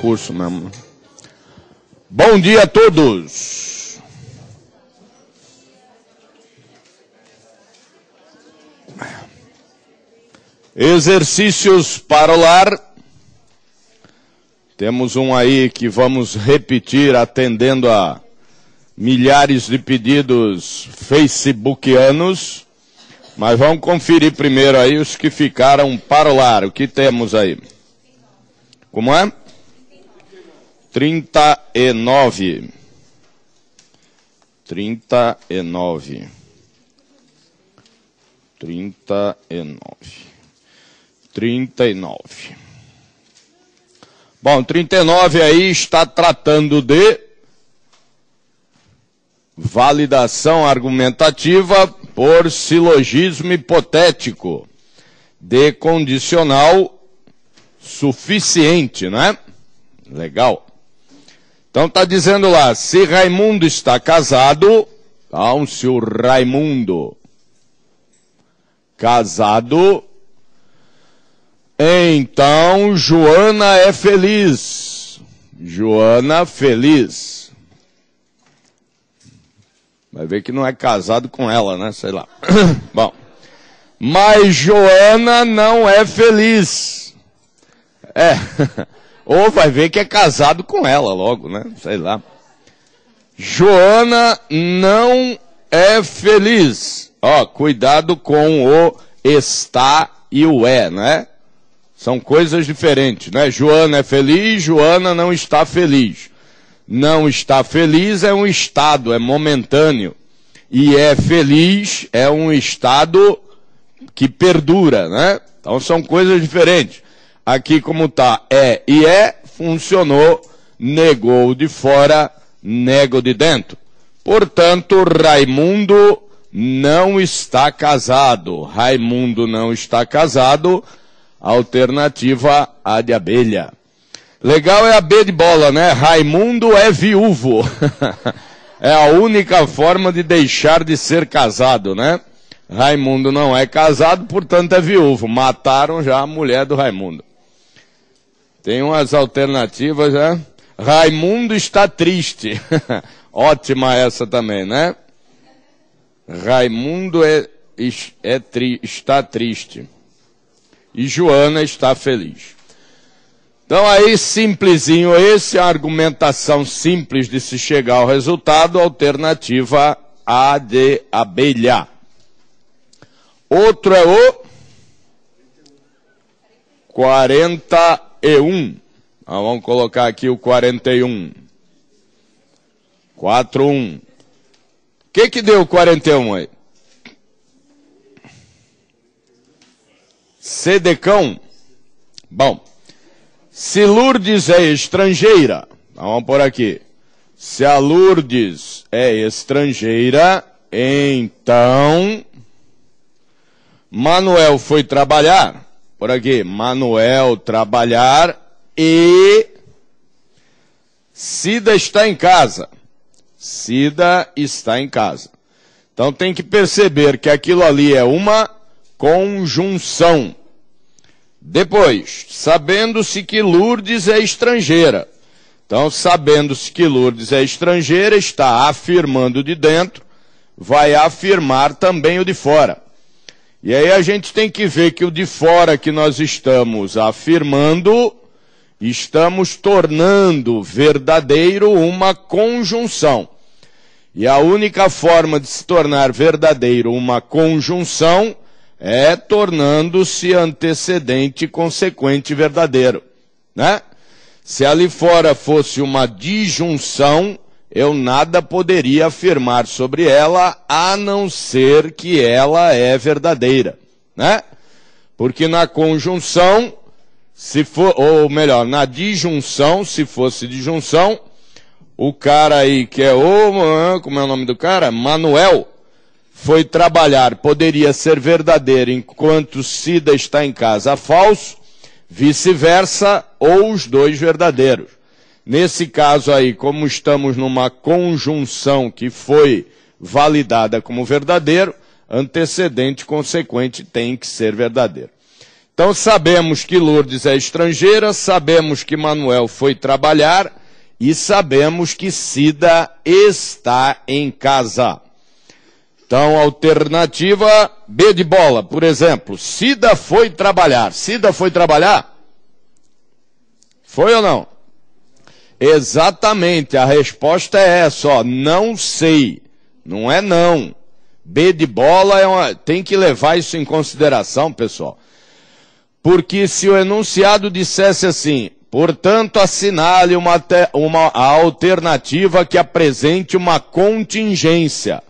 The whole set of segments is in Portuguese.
curso mesmo. Bom dia a todos. Exercícios para o lar. Temos um aí que vamos repetir atendendo a milhares de pedidos facebookianos. Mas vamos conferir primeiro aí os que ficaram para o lar. O que temos aí? Como é? 39. 39. 39. Bom, 39 aí está tratando de validação argumentativa por silogismo hipotético de condicional suficiente, né? Legal. Então está dizendo lá, se Raimundo está casado, então se o Raimundo casado, então Joana é feliz. Joana feliz. Vai ver que não é casado com ela, né? Sei lá. Bom. Mas Joana não é feliz. É. Ou vai ver que é casado com ela logo, né? Sei lá. Joana não é feliz. Ó, cuidado com o está e o é, né? São coisas diferentes, né? Joana é feliz, Joana não está feliz. Não está feliz é um estado, é momentâneo. E é feliz é um estado que perdura, né? Então são coisas diferentes. Aqui como está é e é, funcionou, negou de fora, nego de dentro. Portanto, Raimundo não está casado. Raimundo não está casado, alternativa A de abelha. Legal é a B de bola, né? Raimundo é viúvo. É a única forma de deixar de ser casado, né? Raimundo não é casado, portanto é viúvo. Mataram já a mulher do Raimundo. Tem umas alternativas, né? Raimundo está triste. Ótima essa também, né? Raimundo está triste. E Joana está feliz. Então aí, simplesinho esse, a argumentação simples de se chegar ao resultado, alternativa A de abelha. Outro é o 41. Então, vamos colocar aqui o 41. 41. O que deu o 41 aí? Sedecão. Bom. Se Lourdes é estrangeira, vamos por aqui. Se a Lourdes é estrangeira, então Manuel foi trabalhar, por aqui, Manuel trabalhar e Cida está em casa. Cida está em casa. Então tem que perceber que aquilo ali é uma conjunção. Depois, sabendo-se que Lourdes é estrangeira. Então, sabendo-se que Lourdes é estrangeira, está afirmando de dentro, vai afirmar também o de fora. E aí a gente tem que ver que o de fora que nós estamos afirmando, estamos tornando verdadeiro uma conjunção. E a única forma de se tornar verdadeiro uma conjunção é tornando-se antecedente consequente verdadeiro, né? Se ali fora fosse uma disjunção, eu nada poderia afirmar sobre ela, a não ser que ela é verdadeira, né? Porque na conjunção, se for, ou melhor, na disjunção, se fosse disjunção, o cara aí que é como é o nome do cara? Manuel. Foi trabalhar, poderia ser verdadeiro enquanto Cida está em casa falso, vice-versa, ou os dois verdadeiros. Nesse caso aí, como estamos numa conjunção que foi validada como verdadeiro, antecedente consequente tem que ser verdadeiro. Então sabemos que Lourdes é estrangeira, sabemos que Manuel foi trabalhar e sabemos que Cida está em casa. Então, alternativa B de bola, por exemplo, Cida foi trabalhar. Cida foi trabalhar? Foi ou não? Exatamente, a resposta é essa, ó, não sei, não é não. B de bola tem que levar isso em consideração, pessoal. Porque se o enunciado dissesse assim, portanto, assinale uma alternativa que apresente uma contingência,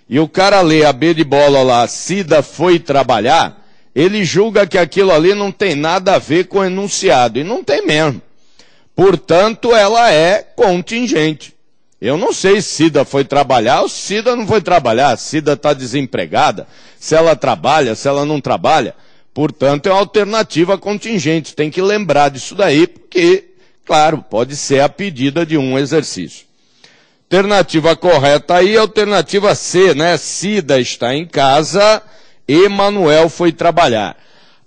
e o cara lê a B de bola lá, Cida foi trabalhar, ele julga que aquilo ali não tem nada a ver com o enunciado, e não tem mesmo. Portanto, ela é contingente. Eu não sei se Cida foi trabalhar ou se Cida não foi trabalhar, Cida está desempregada, se ela trabalha, se ela não trabalha. Portanto, é uma alternativa contingente, tem que lembrar disso daí, porque, claro, pode ser a pedida de um exercício. Alternativa correta aí, alternativa C, né? Cida está em casa e Manuel foi trabalhar.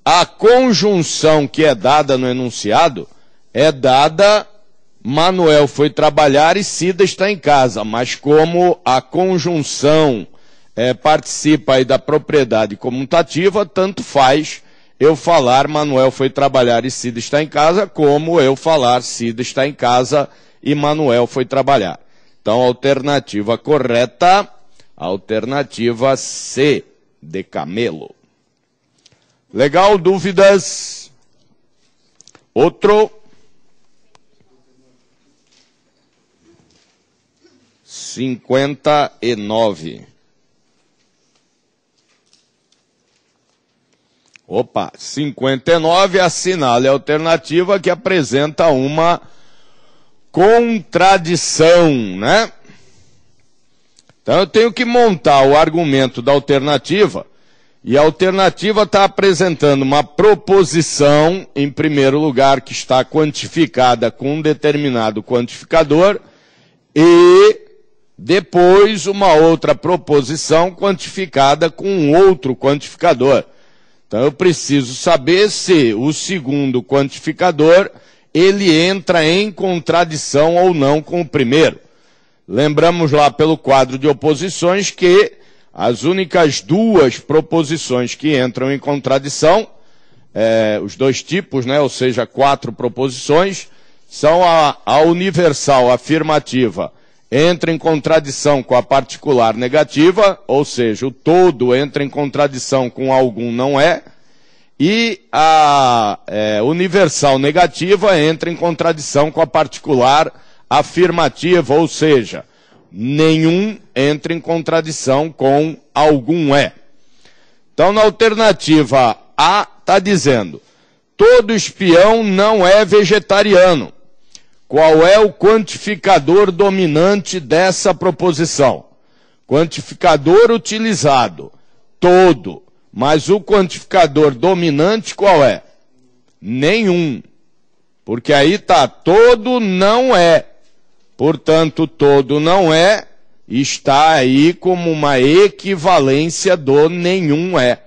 A conjunção que é dada no enunciado é dada, Manuel foi trabalhar e Cida está em casa, mas como a conjunção participa aí da propriedade comutativa, tanto faz eu falar Manuel foi trabalhar e Cida está em casa, como eu falar Cida está em casa e Manuel foi trabalhar. Então, alternativa correta, alternativa C, de camelo. Legal, dúvidas? Outro. 59. Opa, 59, assinale a alternativa que apresenta uma contradição, né? Então eu tenho que montar o argumento da alternativa, e a alternativa está apresentando uma proposição, em primeiro lugar, que está quantificada com um determinado quantificador, e depois uma outra proposição quantificada com um outro quantificador. Então eu preciso saber se o segundo quantificador ele entra em contradição ou não com o primeiro. Lembramos lá pelo quadro de oposições que as únicas duas proposições que entram em contradição, os dois tipos, né, ou seja, 4 proposições, são a universal afirmativa entra em contradição com a particular negativa, ou seja, o todo entra em contradição com algum não é, e a universal negativa entra em contradição com a particular afirmativa, ou seja, nenhum entra em contradição com algum é. Então, na alternativa A, está dizendo, todo espião não é vegetariano. Qual é o quantificador dominante dessa proposição? Quantificador utilizado, todo. Mas o quantificador dominante qual é? Nenhum. Porque aí está, todo não é. Portanto, todo não é, está aí como uma equivalência do nenhum é.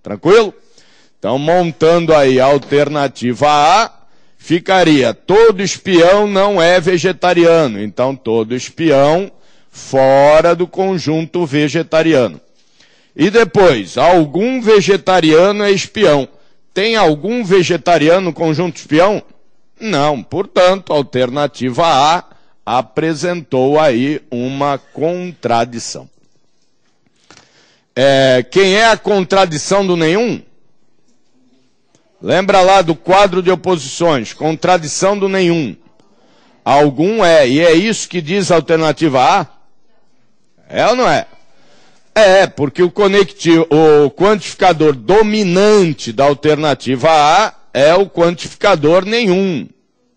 Tranquilo? Então, montando aí a alternativa A, ficaria, todo espião não é vegetariano. Então, todo espião fora do conjunto vegetariano. E depois, algum vegetariano é espião. Tem algum vegetariano no conjunto espião? Não. Portanto, a alternativa A apresentou aí uma contradição. Quem é a contradição do nenhum? Lembra lá do quadro de oposições, contradição do nenhum. Algum é, e é isso que diz a alternativa A? É ou não é? É, porque o quantificador dominante da alternativa A é o quantificador nenhum,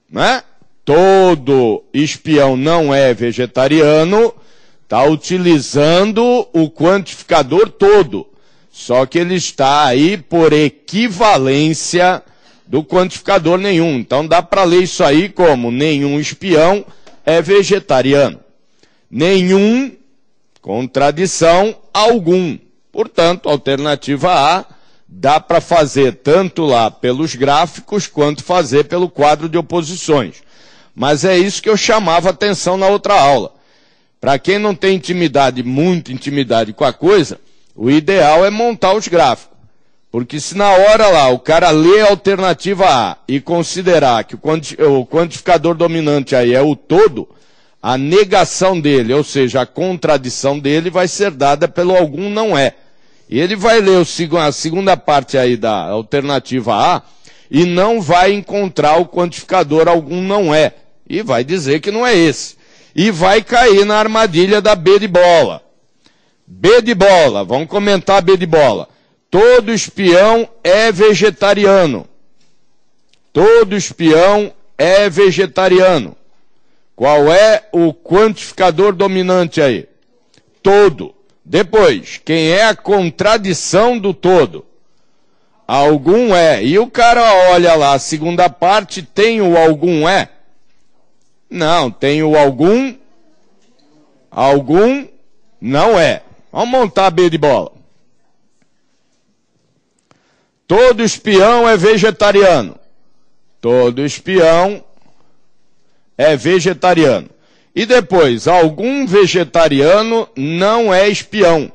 né? Todo espião não é vegetariano, está utilizando o quantificador todo. Só que ele está aí por equivalência do quantificador nenhum. Então dá para ler isso aí como nenhum espião é vegetariano. Nenhum, contradição, algum. Portanto, a alternativa A dá para fazer tanto lá pelos gráficos, quanto fazer pelo quadro de oposições. Mas é isso que eu chamava atenção na outra aula. Para quem não tem intimidade, muita intimidade com a coisa, o ideal é montar os gráficos. Porque se na hora lá o cara lê a alternativa A e considerar que o quantificador dominante aí é o todo, a negação dele, ou seja, a contradição dele vai ser dada pelo algum não é. E ele vai ler a segunda parte aí da alternativa A e não vai encontrar o quantificador algum não é. E vai dizer que não é esse. E vai cair na armadilha da B de bola. B de bola, vamos comentar B de bola. Todo espião é vegetariano. Todo espião é vegetariano. Qual é o quantificador dominante aí? Todo. Depois, quem é a contradição do todo? Algum é. E o cara olha lá, a segunda parte, tem o algum é? Não, tem o algum não é. Vamos montar a B de bola. Todo espião é vegetariano. Todo espião é vegetariano. E depois, algum vegetariano não é espião.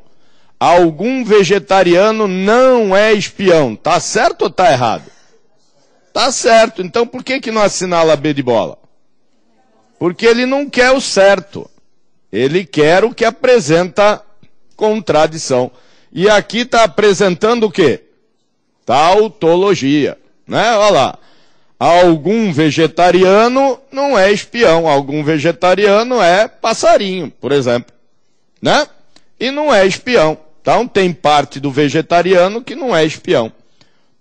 Algum vegetariano não é espião. Tá certo ou tá errado? Tá certo. Então por que não assinala a B de bola? Porque ele não quer o certo. Ele quer o que apresenta contradição. E aqui está apresentando o quê? Tautologia. Né? Olha lá. Algum vegetariano não é espião. Algum vegetariano é passarinho, por exemplo. Né? E não é espião. Então tem parte do vegetariano que não é espião.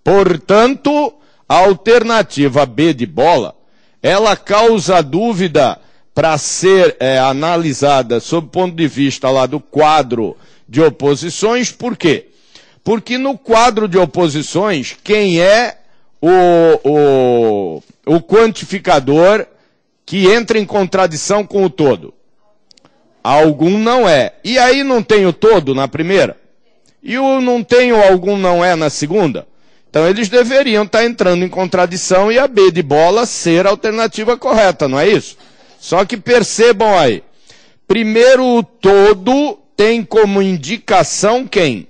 Portanto, a alternativa B de bola, ela causa dúvida para ser analisada sob o ponto de vista lá do quadro de oposições. Por quê? Porque no quadro de oposições, quem é o quantificador que entra em contradição com o todo? Algum não é. E aí não tem o todo na primeira? E o não tem o algum não é na segunda? Então eles deveriam estar entrando em contradição e a B de bola ser a alternativa correta, não é isso? Só que percebam aí. Primeiro o todo tem como indicação quem?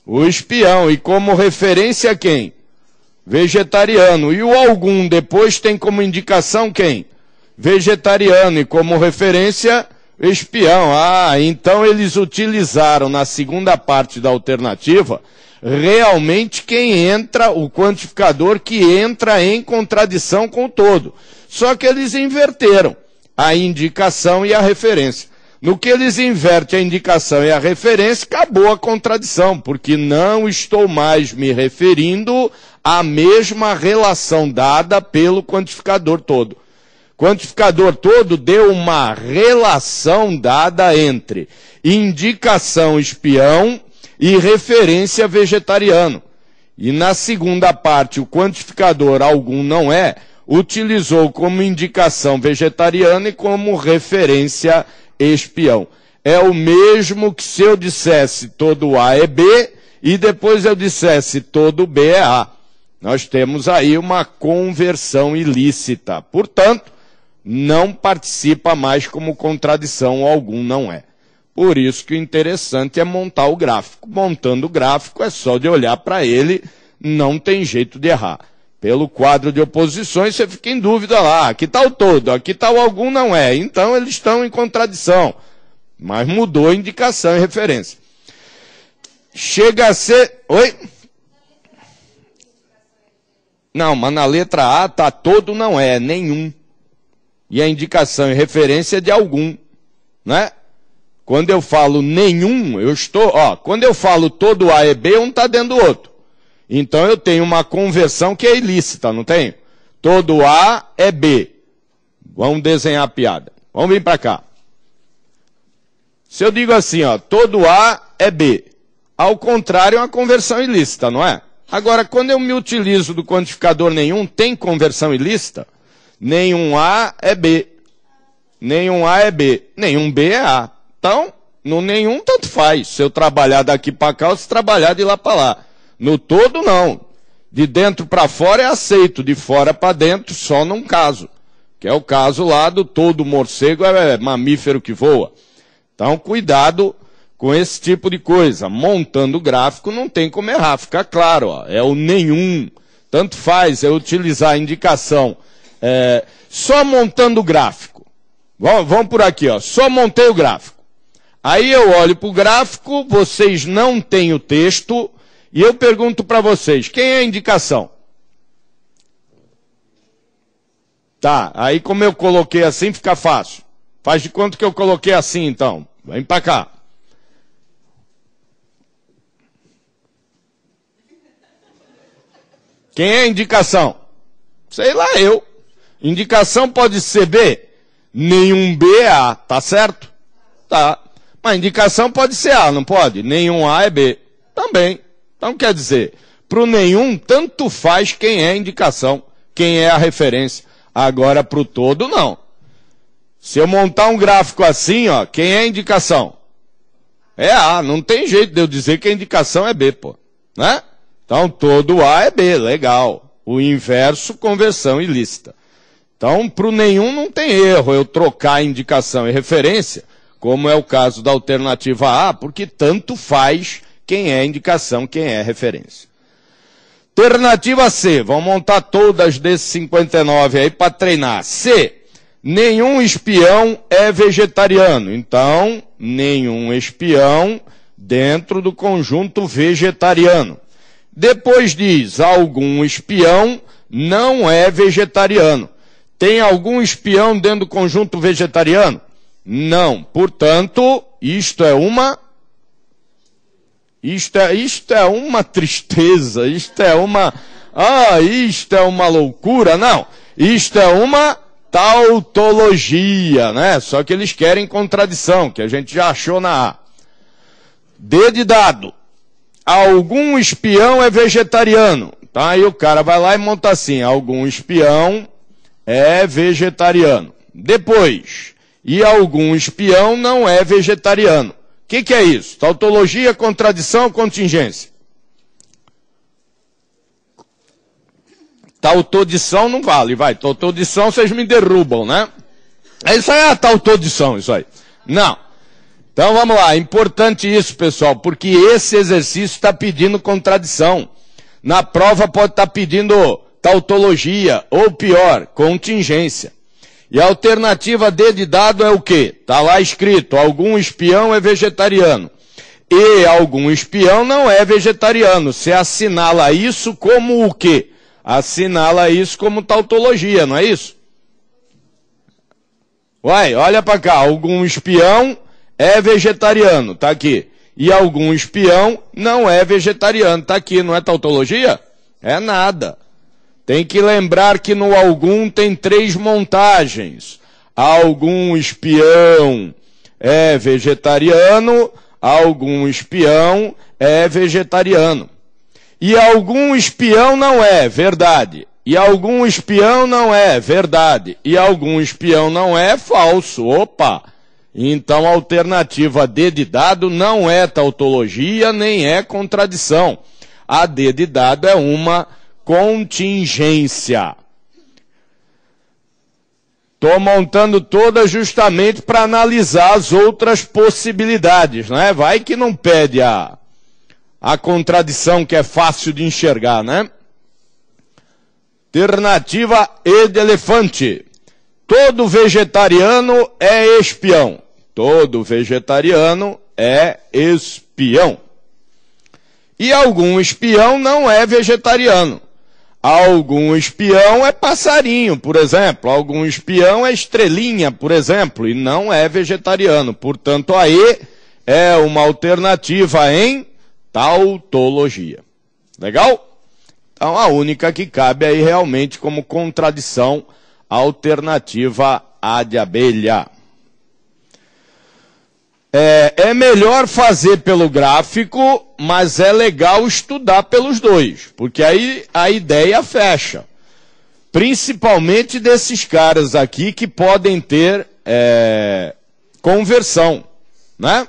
O espião. E como referência quem? Vegetariano. E o algum depois tem como indicação quem? Vegetariano. E como referência, espião. Ah, então eles utilizaram na segunda parte da alternativa realmente quem entra, o quantificador que entra em contradição com o todo. Só que eles inverteram a indicação e a referência. No que eles invertem a indicação e a referência, acabou a contradição, porque não estou mais me referindo à mesma relação dada pelo quantificador todo. Quantificador todo deu uma relação dada entre indicação espião e referência vegetariano. E na segunda parte, o quantificador algum não é, utilizou como indicação vegetariana e como referência espião. É o mesmo que se eu dissesse todo A é B e depois eu dissesse todo B é A. Nós temos aí uma conversão ilícita. Portanto, não participa mais como contradição algum não é. Por isso que o interessante é montar o gráfico. Montando o gráfico é só de olhar para ele, não tem jeito de errar. Pelo quadro de oposições você fica em dúvida lá, aqui está o todo, aqui está o algum não é. Então eles estão em contradição. Mas mudou a indicação e referência. Chega a ser... Oi? Não, mas na letra A está todo não é, nenhum. E a indicação e referência é de algum, né? Quando eu falo nenhum, eu estou... quando eu falo todo A é B, um está dentro do outro. Então eu tenho uma conversão que é ilícita, não tenho? Todo A é B. Vamos desenhar a piada. Vamos vir para cá. Se eu digo assim, todo A é B. Ao contrário, é uma conversão ilícita, não é? Agora, quando eu me utilizo do quantificador nenhum, tem conversão ilícita? Nenhum A é B. Nenhum A é B. Nenhum B é A. Então, No nenhum, tanto faz. Se eu trabalhar daqui para cá ou se trabalhar de lá para lá. No todo, não. De dentro para fora é aceito, de fora para dentro só num caso. Que é o caso lá do todo morcego, é mamífero que voa. Então, cuidado com esse tipo de coisa. Montando o gráfico não tem como errar, fica claro, ó, é o nenhum. Tanto faz é utilizar a indicação só montando o gráfico. Vamos por aqui, ó, só montei o gráfico. Aí eu olho para o gráfico, vocês não têm o texto, e eu pergunto para vocês, quem é a indicação? Tá, aí como eu coloquei assim, fica fácil. Faz de conta que eu coloquei assim, então. Vem para cá. Quem é a indicação? Sei lá, eu. Indicação pode ser B? Nenhum B é A, tá certo? Tá. Mas indicação pode ser A, não pode? Nenhum A é B. Também. Então quer dizer, para o nenhum, tanto faz quem é a indicação, quem é a referência. Agora para o todo, não. Se eu montar um gráfico assim, ó, quem é a indicação? É A, não tem jeito de eu dizer que a indicação é B, pô. Né? Então todo A é B, legal. O inverso, conversão ilícita. Então, para o nenhum não tem erro eu trocar indicação e referência, como é o caso da alternativa A, porque tanto faz quem é indicação, quem é referência. Alternativa C, vamos montar todas desses 59 aí para treinar. C, nenhum espião é vegetariano. Então, nenhum espião dentro do conjunto vegetariano. Depois diz, algum espião não é vegetariano. Tem algum espião dentro do conjunto vegetariano? Não. Portanto, isto é uma tristeza, isto é uma loucura. Não. Isto é uma tautologia, né? Só que eles querem contradição, que a gente já achou na A. D de dado. Algum espião é vegetariano. Tá? Aí o cara vai lá e monta assim, algum espião é vegetariano. Depois, e algum espião não é vegetariano. O que é isso? Tautologia, contradição ou contingência? Tautodição não vale, vai. Tautodição vocês me derrubam, né? Isso aí é a tautodição, isso aí. Não. Então vamos lá, é importante isso, pessoal, porque esse exercício está pedindo contradição. Na prova pode estar pedindo tautologia, ou pior, contingência. E a alternativa D de dado é o quê? Está lá escrito, algum espião é vegetariano. E algum espião não é vegetariano. Você assinala isso como o quê? Assinala isso como tautologia, não é isso? Uai, olha para cá, algum espião é vegetariano, tá aqui. E algum espião não é vegetariano, tá aqui, não é tautologia? É nada. Tem que lembrar que no algum tem 3 montagens. Algum espião é vegetariano, algum espião é vegetariano. E algum espião não é, verdade. E algum espião não é, verdade. E algum espião não é, falso. Opa! Então a alternativa D de dado não é tautologia, nem é contradição. A D de dado é uma contingência. Estou montando toda justamente para analisar as outras possibilidades, né? Vai que não pede a contradição que é fácil de enxergar, né? Alternativa E de elefante. Todo vegetariano é espião. Todo vegetariano é espião. E algum espião não é vegetariano. Algum espião é passarinho, por exemplo. Algum espião é estrelinha, por exemplo, e não é vegetariano. Portanto, a E é uma alternativa em tautologia. Legal? Então, a única que cabe aí realmente como contradição, a alternativa A de abelha. É melhor fazer pelo gráfico, mas é legal estudar pelos dois, porque aí a ideia fecha. Principalmente desses caras aqui que podem ter conversão, né?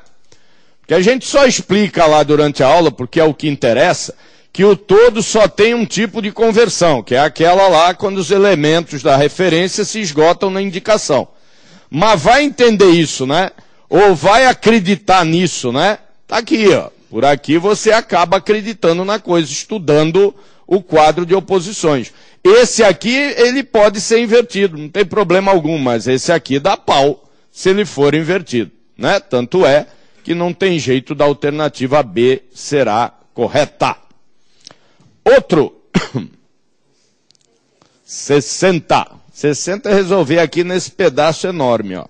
Que a gente só explica lá durante a aula, porque é o que interessa, que o todo só tem um tipo de conversão, que é aquela lá quando os elementos da referência se esgotam na indicação. Mas vai entender isso, né? Ou vai acreditar nisso, né? Tá aqui, ó. Por aqui você acaba acreditando na coisa, estudando o quadro de oposições. Esse aqui, ele pode ser invertido, não tem problema algum, mas esse aqui dá pau se ele for invertido, né? Tanto é que não tem jeito da alternativa B será correta. Outro. 60. 60 é resolver aqui nesse pedaço enorme, ó.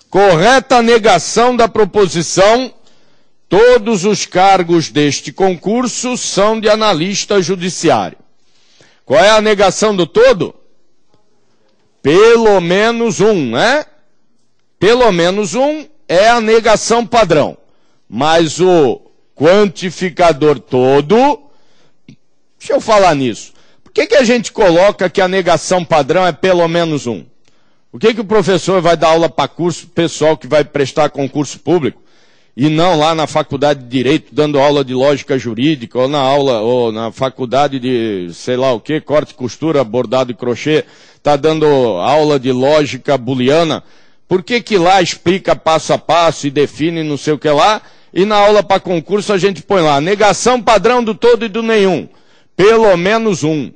Correta negação da proposição: todos os cargos deste concurso são de analista judiciário. Qual é a negação do todo? Pelo menos um, né? Pelo menos um é a negação padrão. Mas o quantificador todo... Deixa eu falar nisso. Por que a gente coloca que a negação padrão é pelo menos um? Por que o professor vai dar aula para curso pessoal que vai prestar concurso público e não lá na faculdade de Direito dando aula de lógica jurídica ou na faculdade de sei lá o que, corte, costura, bordado e crochê, está dando aula de lógica booleana? Por que lá explica passo a passo e define não sei o que lá, e na aula para concurso a gente põe lá, negação padrão do todo e do nenhum, pelo menos um.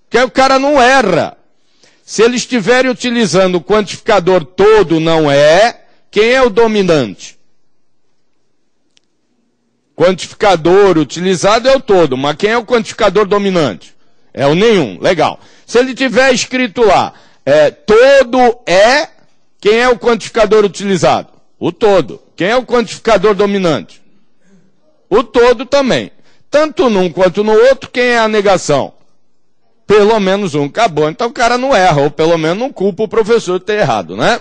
Porque o cara não erra. Se eles estiverem utilizando o quantificador todo não é, quem é o dominante? Quantificador utilizado é o todo, mas quem é o quantificador dominante? É o nenhum, legal. Se ele tiver escrito lá, todo é, quem é o quantificador utilizado? O todo. Quem é o quantificador dominante? O todo também. Tanto num quanto no outro, quem é a negação? Pelo menos um. Acabou. Então o cara não erra, ou pelo menos não culpa o professor de ter errado, né?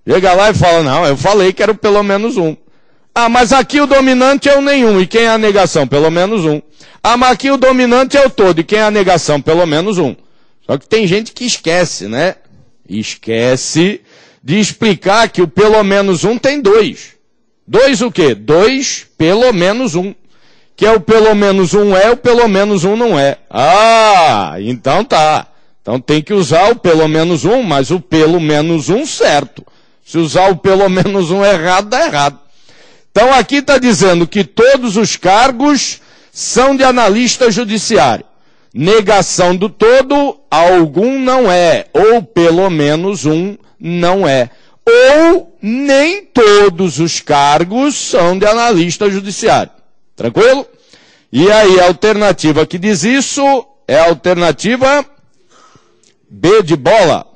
Chega lá e fala, não, eu falei que era o pelo menos um. Ah, mas aqui o dominante é o nenhum, e quem é a negação? Pelo menos um. Ah, mas aqui o dominante é o todo, e quem é a negação? Pelo menos um. Só que tem gente que esquece, né? Esquece de explicar que o pelo menos um tem dois. Dois o quê? Dois pelo menos um. Que é o pelo menos um é, o pelo menos um não é. Ah, então tá. Então tem que usar o pelo menos um, mas o pelo menos um certo. Se usar o pelo menos um errado, dá errado. Então aqui está dizendo que todos os cargos são de analista judiciário. Negação do todo, algum não é, ou pelo menos um não é. Ou nem todos os cargos são de analista judiciário. Tranquilo? E aí a alternativa que diz isso é a alternativa B de bola.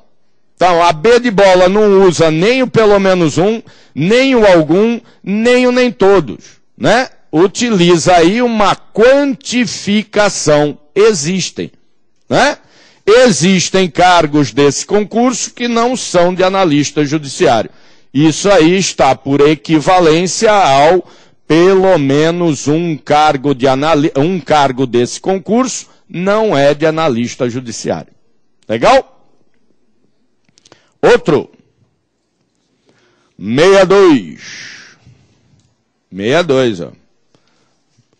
Então, a B de bola não usa nem o pelo menos um, nem o algum, nem o nem todos, né? Utiliza aí uma quantificação. Existem, né? Existem cargos desse concurso que não são de analista judiciário. Isso aí está por equivalência ao pelo menos um cargo desse concurso não é de analista judiciário. Legal? Outro. 62. 62, ó.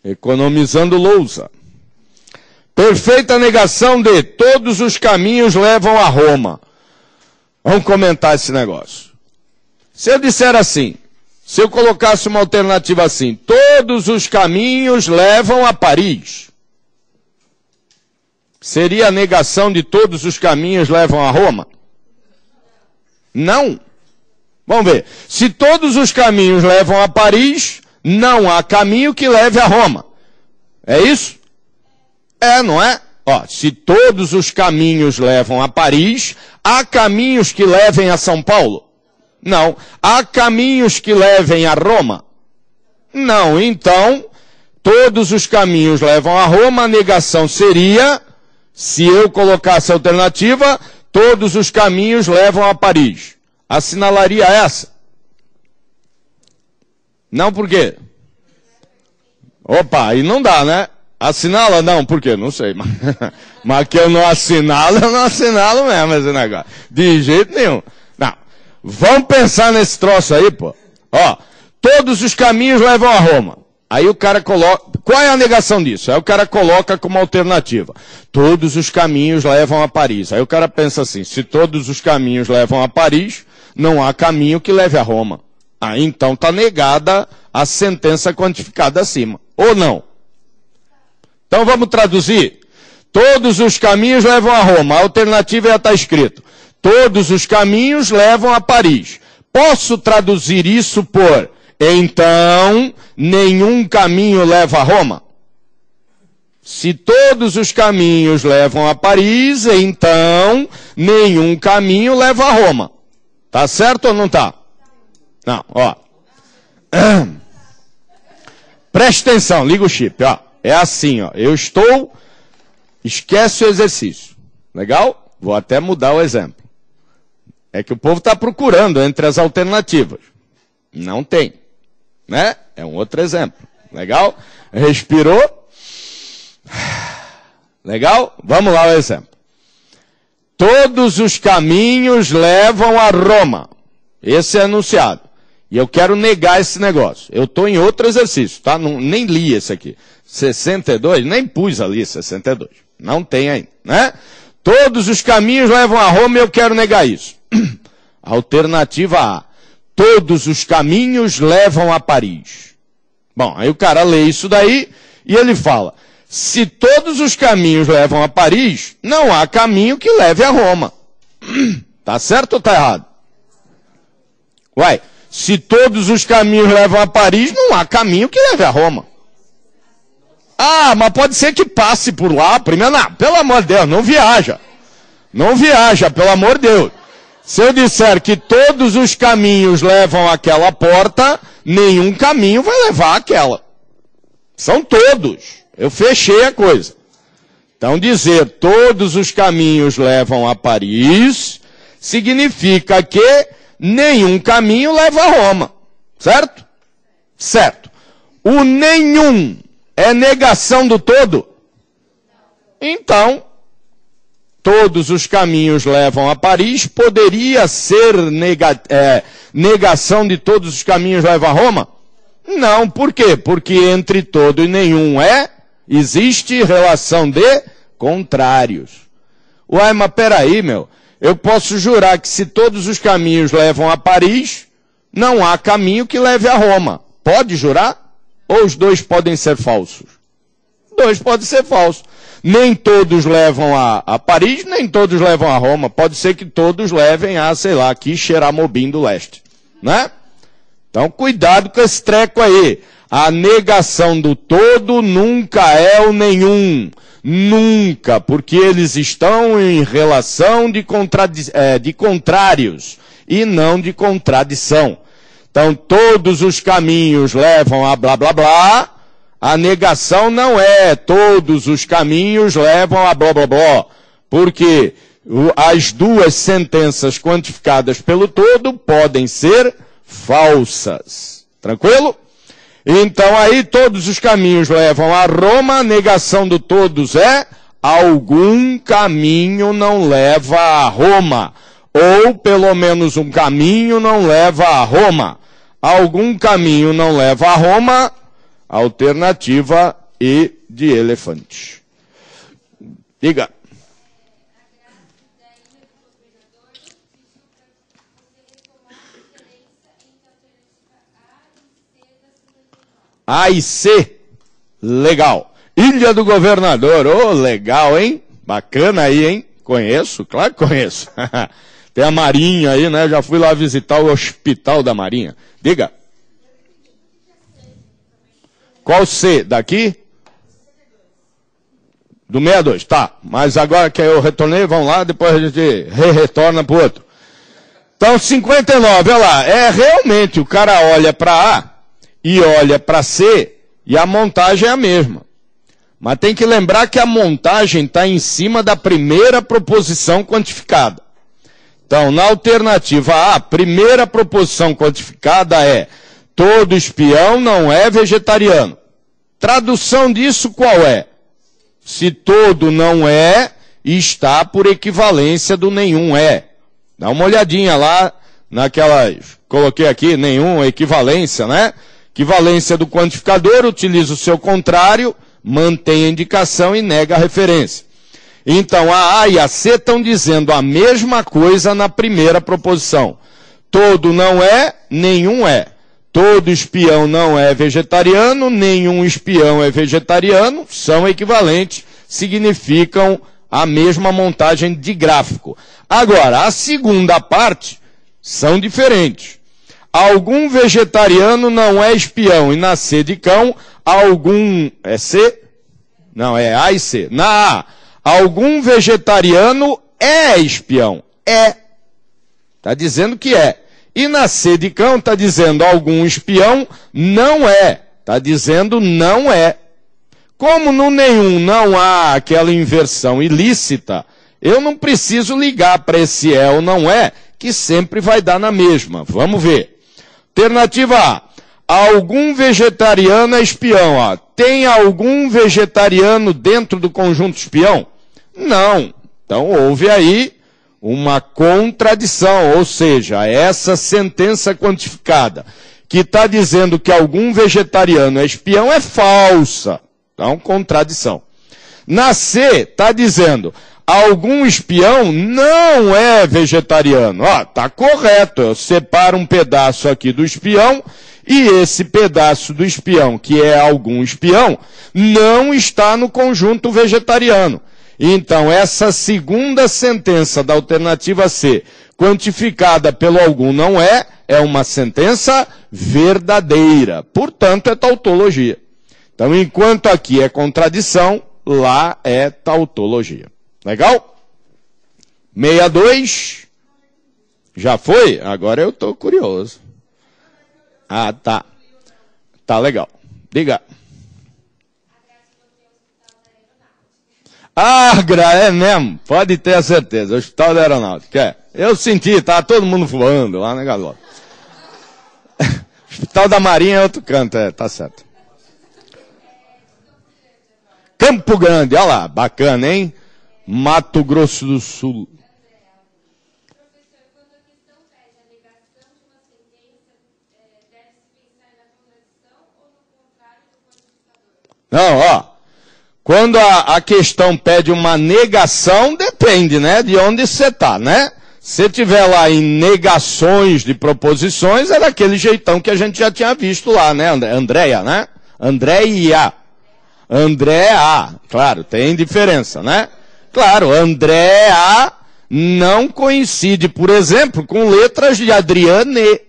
Economizando lousa. Perfeita negação de todos os caminhos levam a Roma. Vamos comentar esse negócio. Se eu disser assim, se eu colocasse uma alternativa assim, todos os caminhos levam a Paris, seria a negação de todos os caminhos levam a Roma? Não. Vamos ver. Se todos os caminhos levam a Paris, não há caminho que leve a Roma. É isso? É, não é? Ó, se todos os caminhos levam a Paris, há caminhos que levem a São Paulo? Não. Há caminhos que levem a Roma? Não. Então, todos os caminhos levam a Roma, a negação seria, se eu colocasse a alternativa, todos os caminhos levam a Paris. Assinalaria essa? Não, por quê? Opa, aí não dá, né? Assinala? Não, por quê? Não sei. Mas que eu não assinalo mesmo esse negócio. De jeito nenhum. Não. Vamos pensar nesse troço aí, pô. Ó, todos os caminhos levam a Roma. Aí o cara coloca, qual é a negação disso? Aí o cara coloca como alternativa, todos os caminhos levam a Paris. Aí o cara pensa assim, se todos os caminhos levam a Paris, não há caminho que leve a Roma. Aí então está negada a sentença quantificada acima. Ou não? Então vamos traduzir. Todos os caminhos levam a Roma. A alternativa já está escrito. Todos os caminhos levam a Paris. Posso traduzir isso por, então, nenhum caminho leva a Roma? Se todos os caminhos levam a Paris, então, nenhum caminho leva a Roma. Tá certo ou não tá? Não, ó. Preste atenção, liga o chip, ó. É assim, ó. Eu estou... Esquece o exercício. Legal? Vou até mudar o exemplo. É que o povo está procurando entre as alternativas. Não tem. Né? É um outro exemplo. Legal? Respirou? Legal? Vamos lá o exemplo. Todos os caminhos levam a Roma. Esse é enunciado. E eu quero negar esse negócio. Eu estou em outro exercício, tá? Não, nem li esse aqui. 62, nem pus ali 62. Não tem ainda, né? Todos os caminhos levam a Roma e eu quero negar isso. Alternativa A. Todos os caminhos levam a Paris. Bom, aí o cara lê isso daí e ele fala, se todos os caminhos levam a Paris, não há caminho que leve a Roma. Tá certo ou tá errado? Uai, se todos os caminhos levam a Paris, não há caminho que leve a Roma. Ah, mas pode ser que passe por lá. Primeiro, não, pelo amor de Deus, não viaja. Não viaja, pelo amor de Deus. Se eu disser que todos os caminhos levam àquela porta, nenhum caminho vai levar àquela. São todos. Eu fechei a coisa. Então dizer todos os caminhos levam a Paris, significa que nenhum caminho leva a Roma. Certo? Certo. O nenhum é negação do todo? Então, todos os caminhos levam a Paris, poderia ser negação de todos os caminhos levam a Roma? Não, por quê? Porque entre todo e nenhum existe relação de contrários. Uai, mas peraí, meu, eu posso jurar que se todos os caminhos levam a Paris, não há caminho que leve a Roma. Pode jurar? Ou os dois podem ser falsos? Dois podem ser falsos. Nem todos levam a Paris, nem todos levam a Roma. Pode ser que todos levem a, sei lá, aqui Xeramobim do Leste. Né? Então, cuidado com esse treco aí. A negação do todo nunca é o nenhum. Nunca. Porque eles estão em relação de contrários e não de contradição. Então, todos os caminhos levam a blá blá blá. A negação não é todos os caminhos levam a blá blá blá. Porque as duas sentenças quantificadas pelo todo podem ser falsas. Tranquilo? Então, aí todos os caminhos levam a Roma. A negação do todos é algum caminho não leva a Roma. Ou pelo menos um caminho não leva a Roma. Algum caminho não leva a Roma, alternativa E de elefante. Diga. A e C, legal. Ilha do Governador, ô, legal, hein? Bacana aí, hein? Conheço, claro que conheço. Tem a Marinha aí, né? Já fui lá visitar o Hospital da Marinha. Diga. Qual C? Daqui? Do 62, tá. Mas agora que eu retornei, vamos lá, depois a gente retorna pro outro. Então, 59, olha lá. É realmente, o cara olha para A e olha para C e a montagem é a mesma. Mas tem que lembrar que a montagem está em cima da primeira proposição quantificada. Então, na alternativa A, a primeira proposição quantificada é todo espião não é vegetariano. Tradução disso qual é? Se todo não é, está por equivalência do nenhum é. Dá uma olhadinha lá coloquei aqui nenhum, equivalência, né? Equivalência do quantificador, utiliza o seu contrário, mantém a indicação e nega a referência. Então, a A e a C estão dizendo a mesma coisa na primeira proposição. Todo não é, nenhum é. Todo espião não é vegetariano, nenhum espião é vegetariano, são equivalentes, significam a mesma montagem de gráfico. Agora, a segunda parte são diferentes. Algum vegetariano não é espião, e na C de cão, algum... É C? Não, é A e C. Na A, algum vegetariano é espião. É. Está dizendo que é. E na C de cão está dizendo algum espião não é. Está dizendo não é. Como no nenhum não há aquela inversão ilícita, eu não preciso ligar para esse é ou não é, que sempre vai dar na mesma. Vamos ver. Alternativa A. Algum vegetariano é espião. Ó. Tem algum vegetariano dentro do conjunto espião? Não. Então houve aí uma contradição, ou seja, essa sentença quantificada que está dizendo que algum vegetariano é espião é falsa. Então, contradição. Na C, está dizendo, algum espião não é vegetariano. Ó, tá correto, eu separo um pedaço aqui do espião, e esse pedaço do espião, que é algum espião, não está no conjunto vegetariano. Então, essa segunda sentença da alternativa C, quantificada pelo algum não é uma sentença verdadeira. Portanto, é tautologia. Então, enquanto aqui é contradição, lá é tautologia. Legal? 62. Já foi? Agora eu estou curioso. Ah, tá. Tá legal. Diga. Ah, é mesmo. Pode ter a certeza. O Hospital da Aeronáutica. É. Eu senti, tá todo mundo voando lá na galera. Hospital da Marinha é outro canto, tá certo. Campo Grande, olha lá, bacana, hein? Mato Grosso do Sul. Professor, quando a questão pede a negação de uma sentença, deve-se pensar na contradição ou no contrário do quantificador? Não, ó. Quando a questão pede uma negação, depende, né? De onde você está, né? Se tiver lá em negações de proposições, é daquele jeitão que a gente já tinha visto lá, né? Andréia, né? Andréia. Andréa, claro, tem diferença, né? Claro, Andréa não coincide, por exemplo, com letras de Adriane.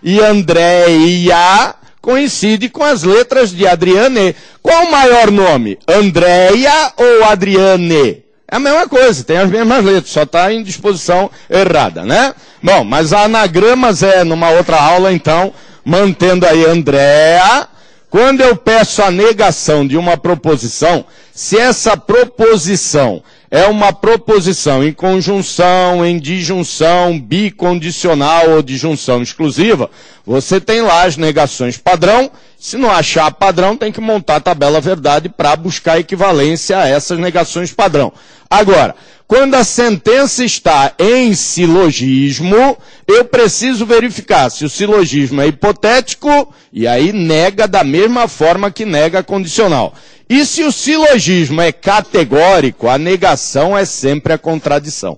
E Andréia coincide com as letras de Adriane. Qual o maior nome? Andréia ou Adriane? É a mesma coisa, tem as mesmas letras, só está em disposição errada, né? Bom, mas anagramas é numa outra aula, então, mantendo aí Andréa. Quando eu peço a negação de uma proposição, se essa proposição é uma proposição em conjunção, em disjunção, bicondicional ou disjunção exclusiva, você tem lá as negações padrão. Se não achar padrão, tem que montar a tabela verdade para buscar equivalência a essas negações padrão. Agora, quando a sentença está em silogismo, eu preciso verificar se o silogismo é hipotético, e aí nega da mesma forma que nega a condicional. E se o silogismo é categórico, a negação é sempre a contradição.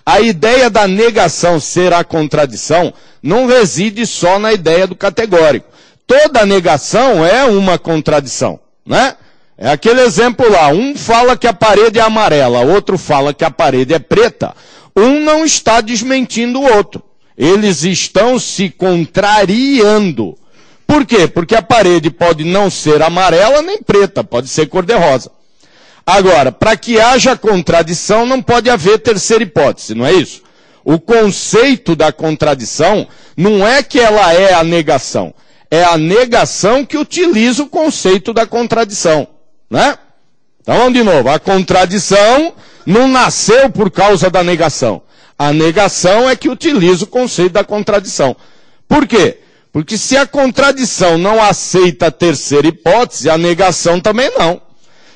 A ideia da negação ser a contradição não reside só na ideia do categórico. Toda negação é uma contradição, né? É aquele exemplo lá, um fala que a parede é amarela, outro fala que a parede é preta. Um não está desmentindo o outro. Eles estão se contrariando. Por quê? Porque a parede pode não ser amarela nem preta, pode ser cor-de-rosa. Agora, para que haja contradição, não pode haver terceira hipótese, não é isso? O conceito da contradição não é que ela é a negação. É a negação que utiliza o conceito da contradição, né? Então vamos de novo. A contradição não nasceu por causa da negação. A negação é que utiliza o conceito da contradição. Por quê? Porque se a contradição não aceita a terceira hipótese, a negação também não.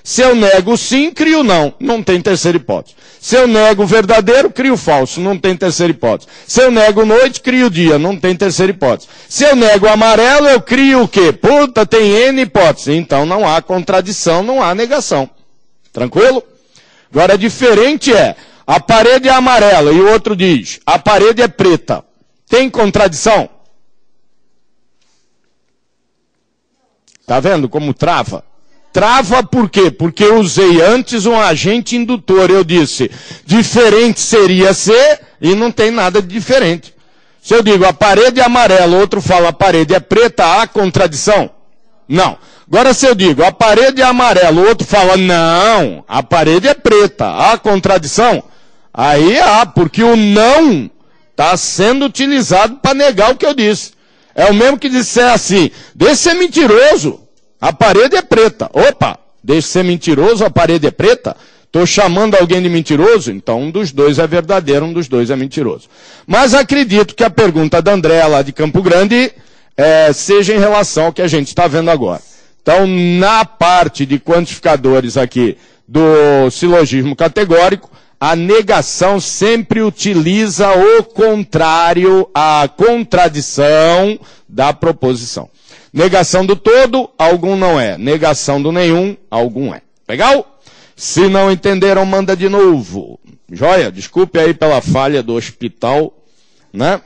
Se eu nego o sim, crio o não. Não tem terceira hipótese. Se eu nego o verdadeiro, crio o falso. Não tem terceira hipótese. Se eu nego noite, crio o dia. Não tem terceira hipótese. Se eu nego o amarelo, eu crio o quê? Puta, tem N hipóteses. Então não há contradição, não há negação. Tranquilo? Agora, diferente é, a parede é amarela e o outro diz, a parede é preta. Tem contradição? Tá vendo como trava? Trava por quê? Porque eu usei antes um agente indutor. Eu disse, diferente seria ser, e não tem nada de diferente. Se eu digo, a parede é amarela, o outro fala, a parede é preta, há contradição? Não. Agora se eu digo, a parede é amarela, o outro fala, não, a parede é preta, há contradição? Aí há, porque o não está sendo utilizado para negar o que eu disse. É o mesmo que disser assim, deixa de ser mentiroso, a parede é preta. Opa, deixa de ser mentiroso, a parede é preta? Estou chamando alguém de mentiroso? Então um dos dois é verdadeiro, um dos dois é mentiroso. Mas acredito que a pergunta da Andréa lá de Campo Grande seja em relação ao que a gente está vendo agora. Então, na parte de quantificadores aqui do silogismo categórico, a negação sempre utiliza o contrário à contradição da proposição. Negação do todo, algum não é. Negação do nenhum, algum é. Legal? Se não entenderam, manda de novo. Joia? Desculpe aí pela falha do hospital, né?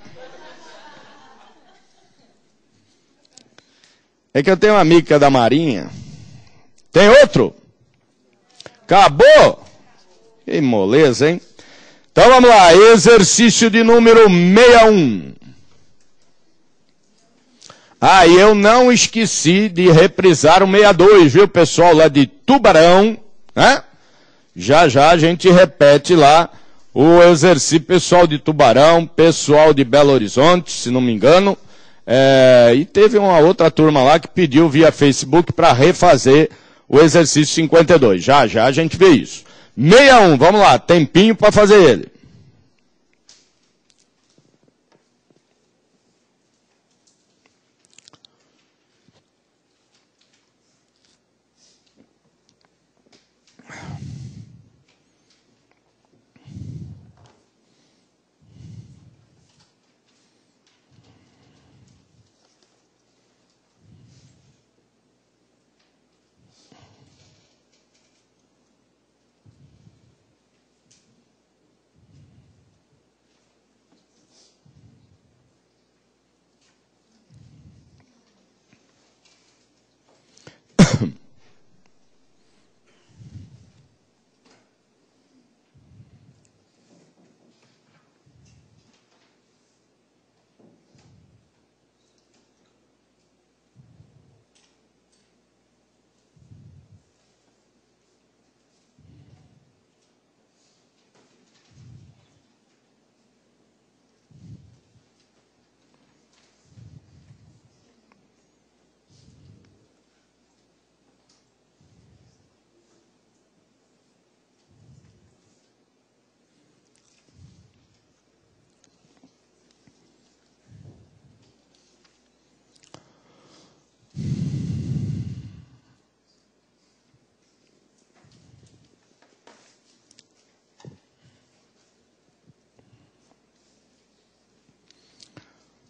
É que eu tenho uma amiga que é da Marinha. Tem outro? Acabou? Que moleza, hein? Então vamos lá, exercício de número 61. Ah, e eu não esqueci de reprisar o 62, viu, pessoal, lá de Tubarão, né? Já já a gente repete lá o exercício, pessoal de Tubarão, pessoal de Belo Horizonte, se não me engano. E teve uma outra turma lá que pediu via Facebook para refazer o exercício 52. Já já a gente vê isso. 61, vamos lá, tempinho para fazer ele.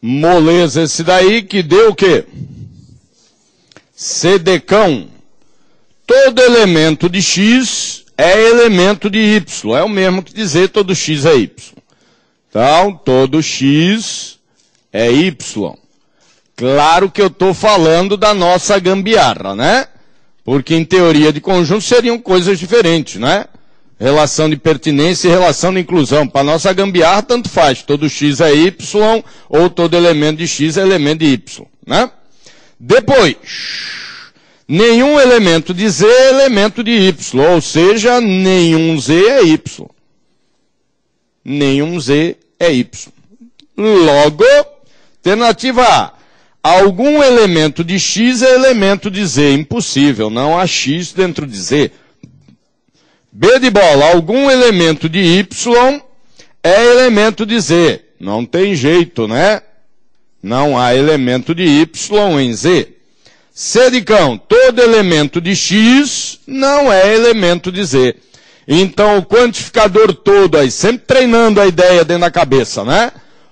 Moleza esse daí que deu o quê? Sedecão. Todo elemento de X é elemento de Y. É o mesmo que dizer todo X é Y. Então, todo X é Y. Claro que eu estou falando da nossa gambiarra, né? Porque em teoria de conjunto seriam coisas diferentes, né? Relação de pertinência e relação de inclusão. Para nossa gambiarra, tanto faz. Todo X é Y, ou todo elemento de X é elemento de Y. Né? Depois, nenhum elemento de Z é elemento de Y. Ou seja, nenhum Z é Y. Nenhum Z é Y. Logo, alternativa A. Algum elemento de X é elemento de Z. Impossível. Não há X dentro de Z. B de bola, algum elemento de Y é elemento de Z. Não tem jeito, né? Não há elemento de Y em Z. C de cão, todo elemento de X não é elemento de Z. Então, o quantificador todo aí, sempre treinando a ideia dentro da cabeça, né?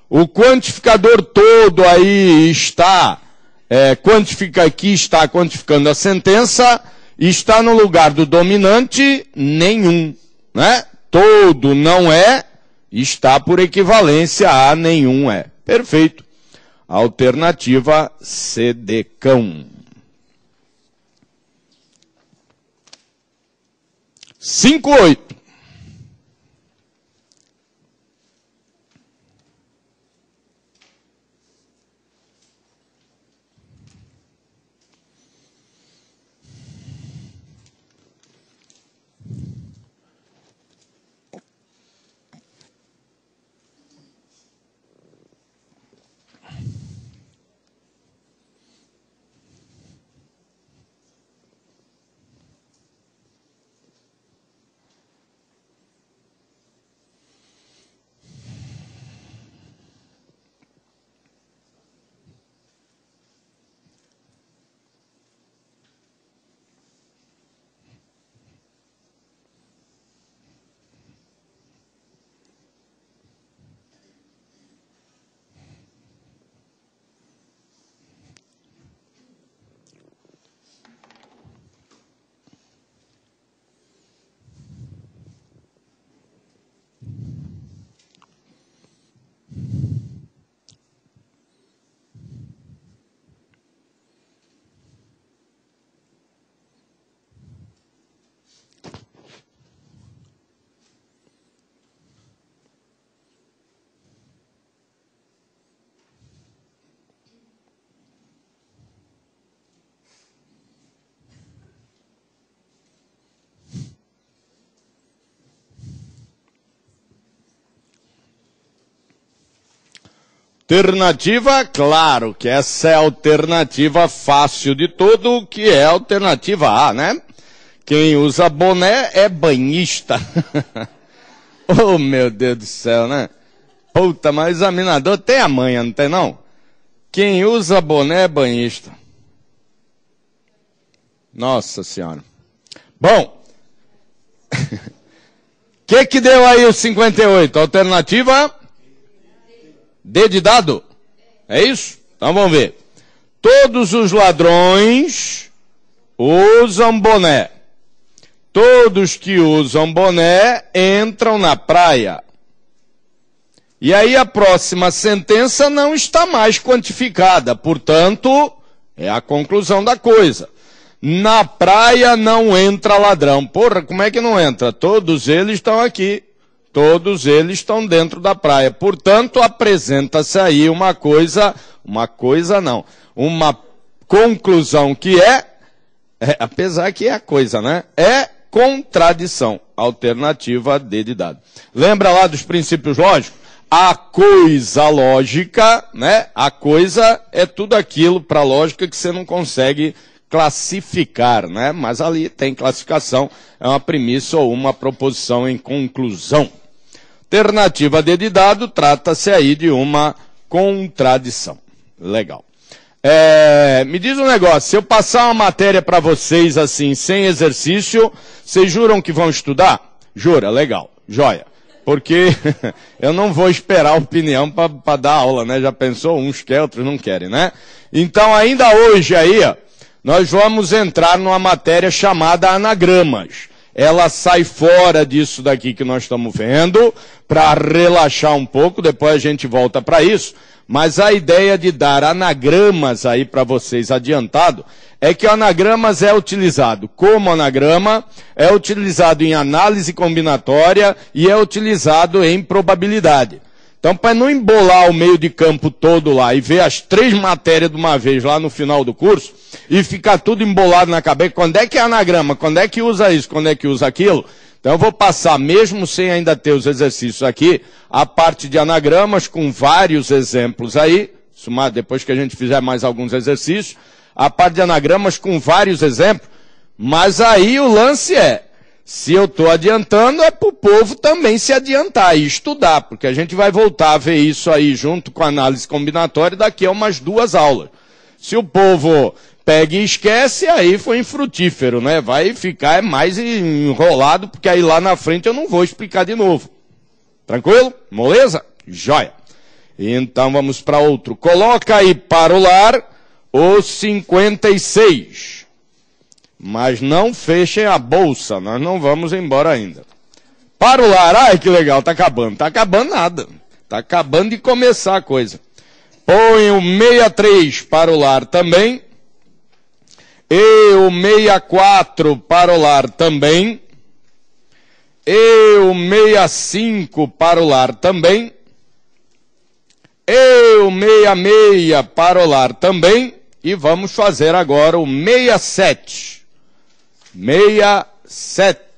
O quantificador todo aí está, aqui está quantificando a sentença, está no lugar do dominante, nenhum, né? Todo não é, está por equivalência a nenhum é. Perfeito. Alternativa C de cão. 5-8. Alternativa, claro que essa é a alternativa fácil de tudo, que é a alternativa A, né? Quem usa boné é banhista. Oh, meu Deus do céu, né? Puta, mas o examinador tem a manha, não tem não? Quem usa boné é banhista. Nossa Senhora. Bom, que deu aí o 58? Alternativa D de dado? É isso? Então vamos ver. Todos os ladrões usam boné. Todos que usam boné entram na praia. E aí a próxima sentença não está mais quantificada. Portanto, é a conclusão da coisa. Na praia não entra ladrão. Porra, como é que não entra? Todos eles estão aqui. Todos eles estão dentro da praia. Portanto, apresenta-se aí uma conclusão que apesar que é a coisa, né? É contradição. Alternativa D de dado. Lembra lá dos princípios lógicos? A coisa lógica, né? A coisa é tudo aquilo para a lógica que você não consegue classificar, né? Mas ali tem classificação, é uma premissa ou uma proposição em conclusão. Alternativa D de dado, trata-se aí de uma contradição. Legal. Me diz um negócio, se eu passar uma matéria para vocês assim, sem exercício, vocês juram que vão estudar? Jura, legal, joia. Porque eu não vou esperar a opinião para dar aula, né? Já pensou? Uns querem, outros não querem, né? Então, ainda hoje aí, ó, nós vamos entrar numa matéria chamada anagramas. Ela sai fora disso daqui que nós estamos vendo, para relaxar um pouco, depois a gente volta para isso. Mas a ideia de dar anagramas aí para vocês adiantado, é que o anagramas é utilizado como anagrama, é utilizado em análise combinatória e é utilizado em probabilidade. Então, para não embolar o meio de campo todo lá e ver as 3 matérias de uma vez lá no final do curso e ficar tudo embolado na cabeça, quando é que é anagrama, quando é que usa isso, quando é que usa aquilo, então eu vou passar, mesmo sem ainda ter os exercícios aqui, a parte de anagramas com vários exemplos aí, depois que a gente fizer mais alguns exercícios, a parte de anagramas com vários exemplos, mas aí o lance se eu estou adiantando, é para o povo também se adiantar e estudar, porque a gente vai voltar a ver isso aí junto com a análise combinatória daqui a umas 2 aulas. Se o povo pega e esquece, aí foi infrutífero, né? Vai ficar mais enrolado, porque aí lá na frente eu não vou explicar de novo. Tranquilo? Moleza? Joia. Então vamos para outro. Coloca aí para o lar os 56. Mas não fechem a bolsa, nós não vamos embora ainda. Para o lar, ai que legal, tá acabando. Tá acabando nada. Tá acabando de começar a coisa. Põe o 63 para o lar também. E o 64 para o lar também. E o 65 para o lar também. E o 66 para o lar também. E vamos fazer agora o 67. 67.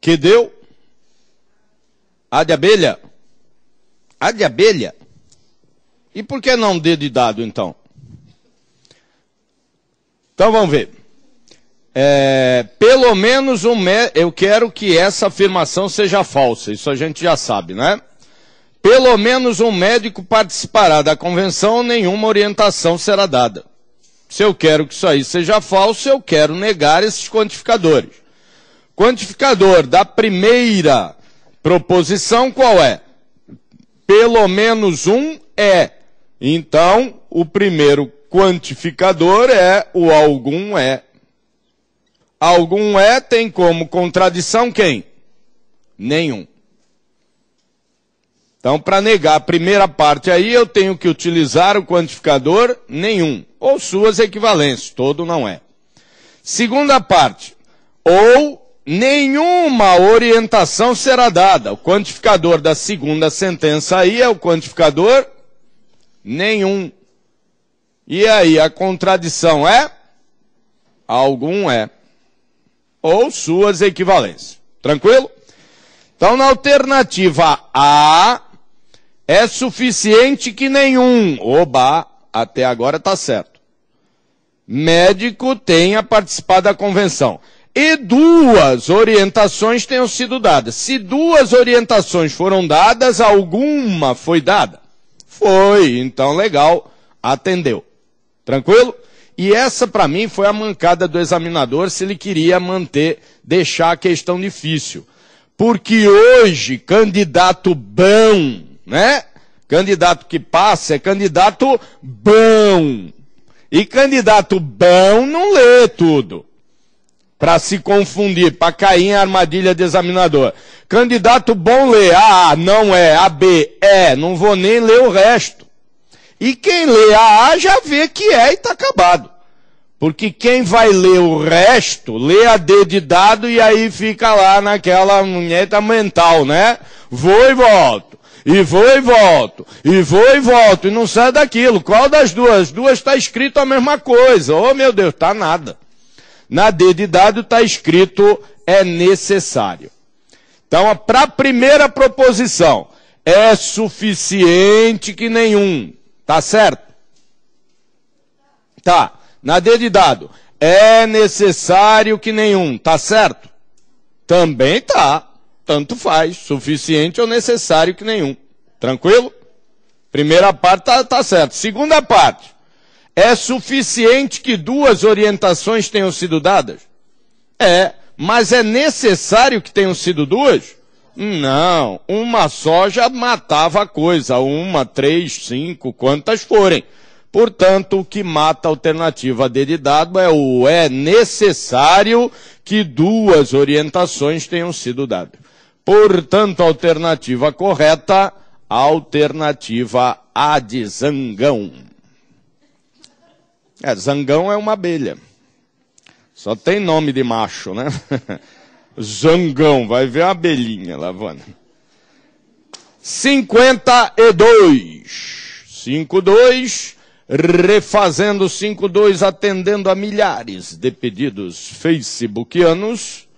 Que deu? A de abelha? A de abelha? E por que não D de dado, então? Então vamos ver. Pelo menos eu quero que essa afirmação seja falsa. Isso a gente já sabe, né? Pelo menos um médico participará da convenção, nenhuma orientação será dada. Se eu quero que isso aí seja falso, eu quero negar esses quantificadores. Quantificador da primeira proposição, qual é? Pelo menos um é. Então, o primeiro quantificador é o algum é. Algum é tem como contradição quem? Nenhum. Então, para negar a primeira parte aí, eu tenho que utilizar o quantificador nenhum. Ou suas equivalências, todo não é. Segunda parte, ou nenhuma orientação será dada. O quantificador da segunda sentença aí é o quantificador nenhum. E aí a contradição é? Algum é. Ou suas equivalências. Tranquilo? Então, na alternativa A, é suficiente que nenhum. Oba, até agora está certo. Médico tenha participado da convenção. E duas orientações tenham sido dadas. Se duas orientações foram dadas, alguma foi dada? Foi, então legal, atendeu. Tranquilo? E essa, para mim, foi a mancada do examinador se ele queria deixar a questão difícil. Porque hoje, candidato bom, né? Candidato que passa é candidato bom. E candidato bom não lê tudo. Para se confundir, para cair em armadilha de examinador. Candidato bom lê A, não é, A, B, é, não vou nem ler o resto. E quem lê a já vê que é e está acabado. Porque quem vai ler o resto, lê a D de dado e aí fica lá naquela munheta mental, né? Vou e volto, e vou e volto, e vou e volto, e não sai daquilo. Qual das duas? As duas está escrito a mesma coisa. Oh, meu Deus, tá nada. Na D de dado está escrito é necessário. Então, para a primeira proposição, é suficiente que nenhum. Tá certo? Tá. Na D de dado, é necessário que nenhum. Tá certo? Também tá. Tanto faz. Suficiente ou necessário que nenhum. Tranquilo? Primeira parte tá certo. Segunda parte. É suficiente que duas orientações tenham sido dadas? É. Mas é necessário que tenham sido duas? Não, uma só já matava a coisa, 1, 3, 5, quantas forem. Portanto, o que mata a alternativa D de dado é necessário que duas orientações tenham sido dadas. Portanto, a alternativa correta, a alternativa A de zangão. Zangão é uma abelha. Só tem nome de macho, né? Zangão, vai ver a abelhinha lá, Vânia. 52. 52, refazendo 52, atendendo a milhares de pedidos facebookianos.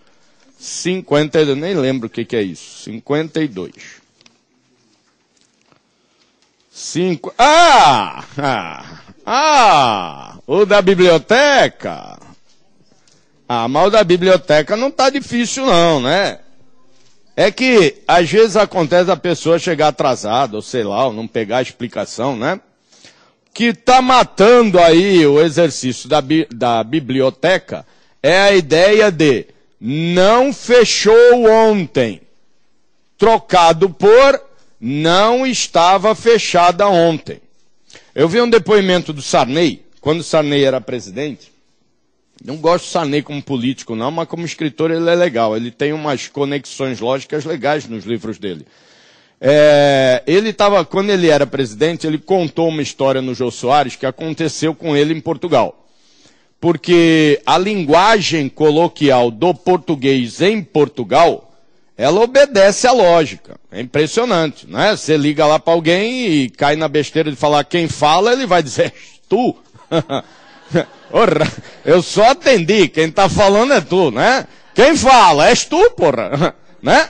52, nem lembro o que é isso. 52. 5. O da biblioteca. Mas o da biblioteca não tá difícil não, né? É que, às vezes acontece a pessoa chegar atrasada, ou sei lá, ou não pegar a explicação, né? Que tá matando aí o exercício da biblioteca é a ideia de não fechou ontem, trocado por não estava fechada ontem. Eu vi um depoimento do Sarney, quando o Sarney era presidente. Não gosto do Sarney como político, não, mas como escritor ele é legal. Ele tem umas conexões lógicas legais nos livros dele. Quando ele era presidente, ele contou uma história no Jô Soares que aconteceu com ele em Portugal. Porque a linguagem coloquial do português em Portugal, ela obedece à lógica. É impressionante, né? Você liga lá para alguém e cai na besteira de falar quem fala, ele vai dizer, tu. Eu só atendi, quem tá falando é tu, né? Quem fala? És tu, porra, né?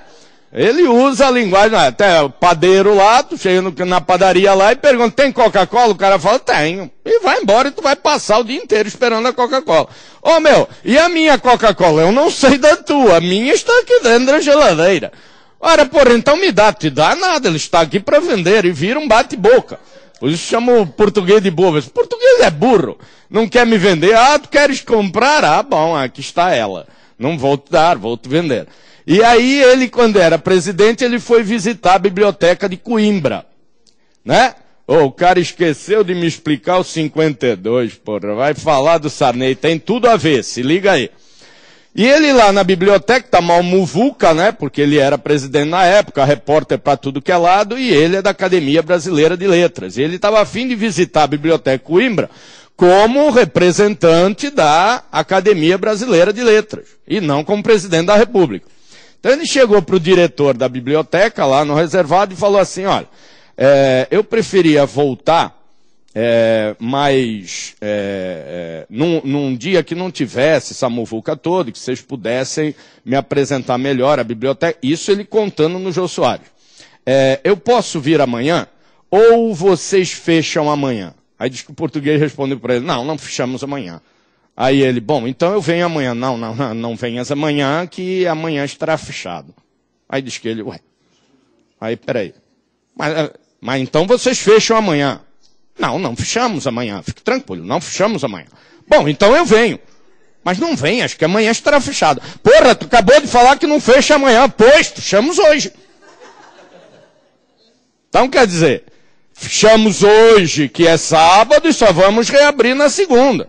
Ele usa a linguagem, até o padeiro lá, tu chega na padaria lá e pergunta, tem Coca-Cola? O cara fala, tenho. E vai embora e tu vai passar o dia inteiro esperando a Coca-Cola. Ô meu, e a minha Coca-Cola? Eu não sei da tua, a minha está aqui dentro da geladeira. Ora, porra, então me dá, te dá nada, ele está aqui para vender e vira um bate-boca. Por isso chamam o português de burro. Esse português é burro. Não quer me vender. Tu queres comprar? Bom, aqui está ela. Não vou te dar, vou te vender. E aí ele, quando era presidente, ele foi visitar a biblioteca de Coimbra. Né? O cara esqueceu de me explicar o 52, porra. Vai falar do Sarney. Tem tudo a ver, se liga aí. E ele lá na biblioteca, tá mal muvuca, né? Porque ele era presidente na época, repórter para tudo que é lado, e ele é da Academia Brasileira de Letras. E ele estava a fim de visitar a biblioteca Coimbra, como representante da Academia Brasileira de Letras, e não como presidente da República. Então ele chegou para o diretor da biblioteca, lá no reservado, e falou assim, olha, eu preferia voltar, mas num dia que não tivesse essa muvuca toda, que vocês pudessem me apresentar melhor a biblioteca, isso ele contando no Jô Soares. Eu posso vir amanhã? Ou vocês fecham amanhã? Aí diz que o português respondeu para ele, não fechamos amanhã. Aí ele, bom, então eu venho amanhã. Não venhas amanhã, que amanhã estará fechado. Aí diz que ele, aí peraí. Mas então vocês fecham amanhã. Não fechamos amanhã, fique tranquilo, não fechamos amanhã. Bom, então eu venho. Mas não venhas, que amanhã estará fechado. Porra, tu acabou de falar que não fecha amanhã. Pois, fechamos hoje. Então quer dizer, fechamos hoje, que é sábado, e só vamos reabrir na segunda.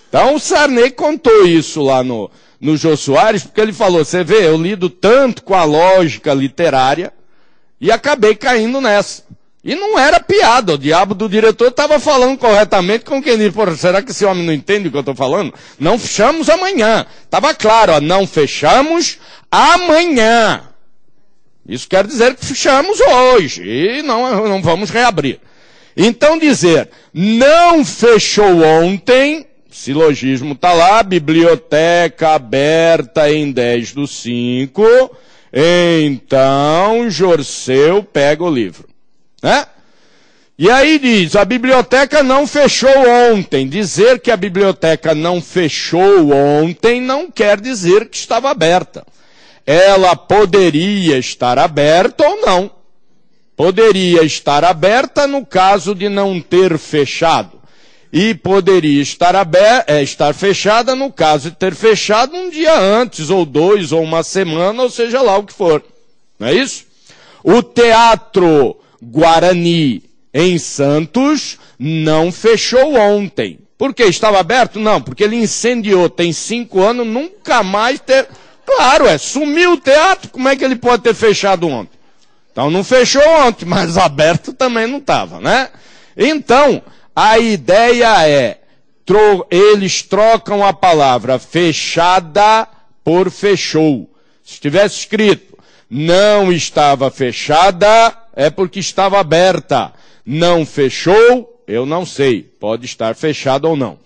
Então o Sarney contou isso lá no Jô Soares, porque ele falou, você vê, eu lido tanto com a lógica literária, e acabei caindo nessa. E não era piada, o diabo do diretor estava falando corretamente com quem diz, porra, será que esse homem não entende o que eu estou falando? Não fechamos amanhã. Estava claro, não fechamos amanhã. Isso quer dizer que fechamos hoje e não vamos reabrir. Então dizer, não fechou ontem, silogismo está lá, biblioteca aberta em 10/5, então Jorceu pega o livro. Né? E aí diz, a biblioteca não fechou ontem. Dizer que a biblioteca não fechou ontem não quer dizer que estava aberta. Ela poderia estar aberta ou não. Poderia estar aberta no caso de não ter fechado. E poderia estar fechada no caso de ter fechado um dia antes, ou 2, ou uma semana, ou seja lá o que for. Não é isso? O Teatro Guarani em Santos não fechou ontem. Por quê? Estava aberto? Não, porque ele incendiou. Tem 5 anos, nunca mais ter... Claro, sumiu o teatro, como é que ele pode ter fechado ontem? Então não fechou ontem, mas aberto também não estava, né? Então, a ideia é, eles trocam a palavra fechada por fechou. Se tivesse escrito, não estava fechada, é porque estava aberta. Não fechou, eu não sei, pode estar fechada ou não.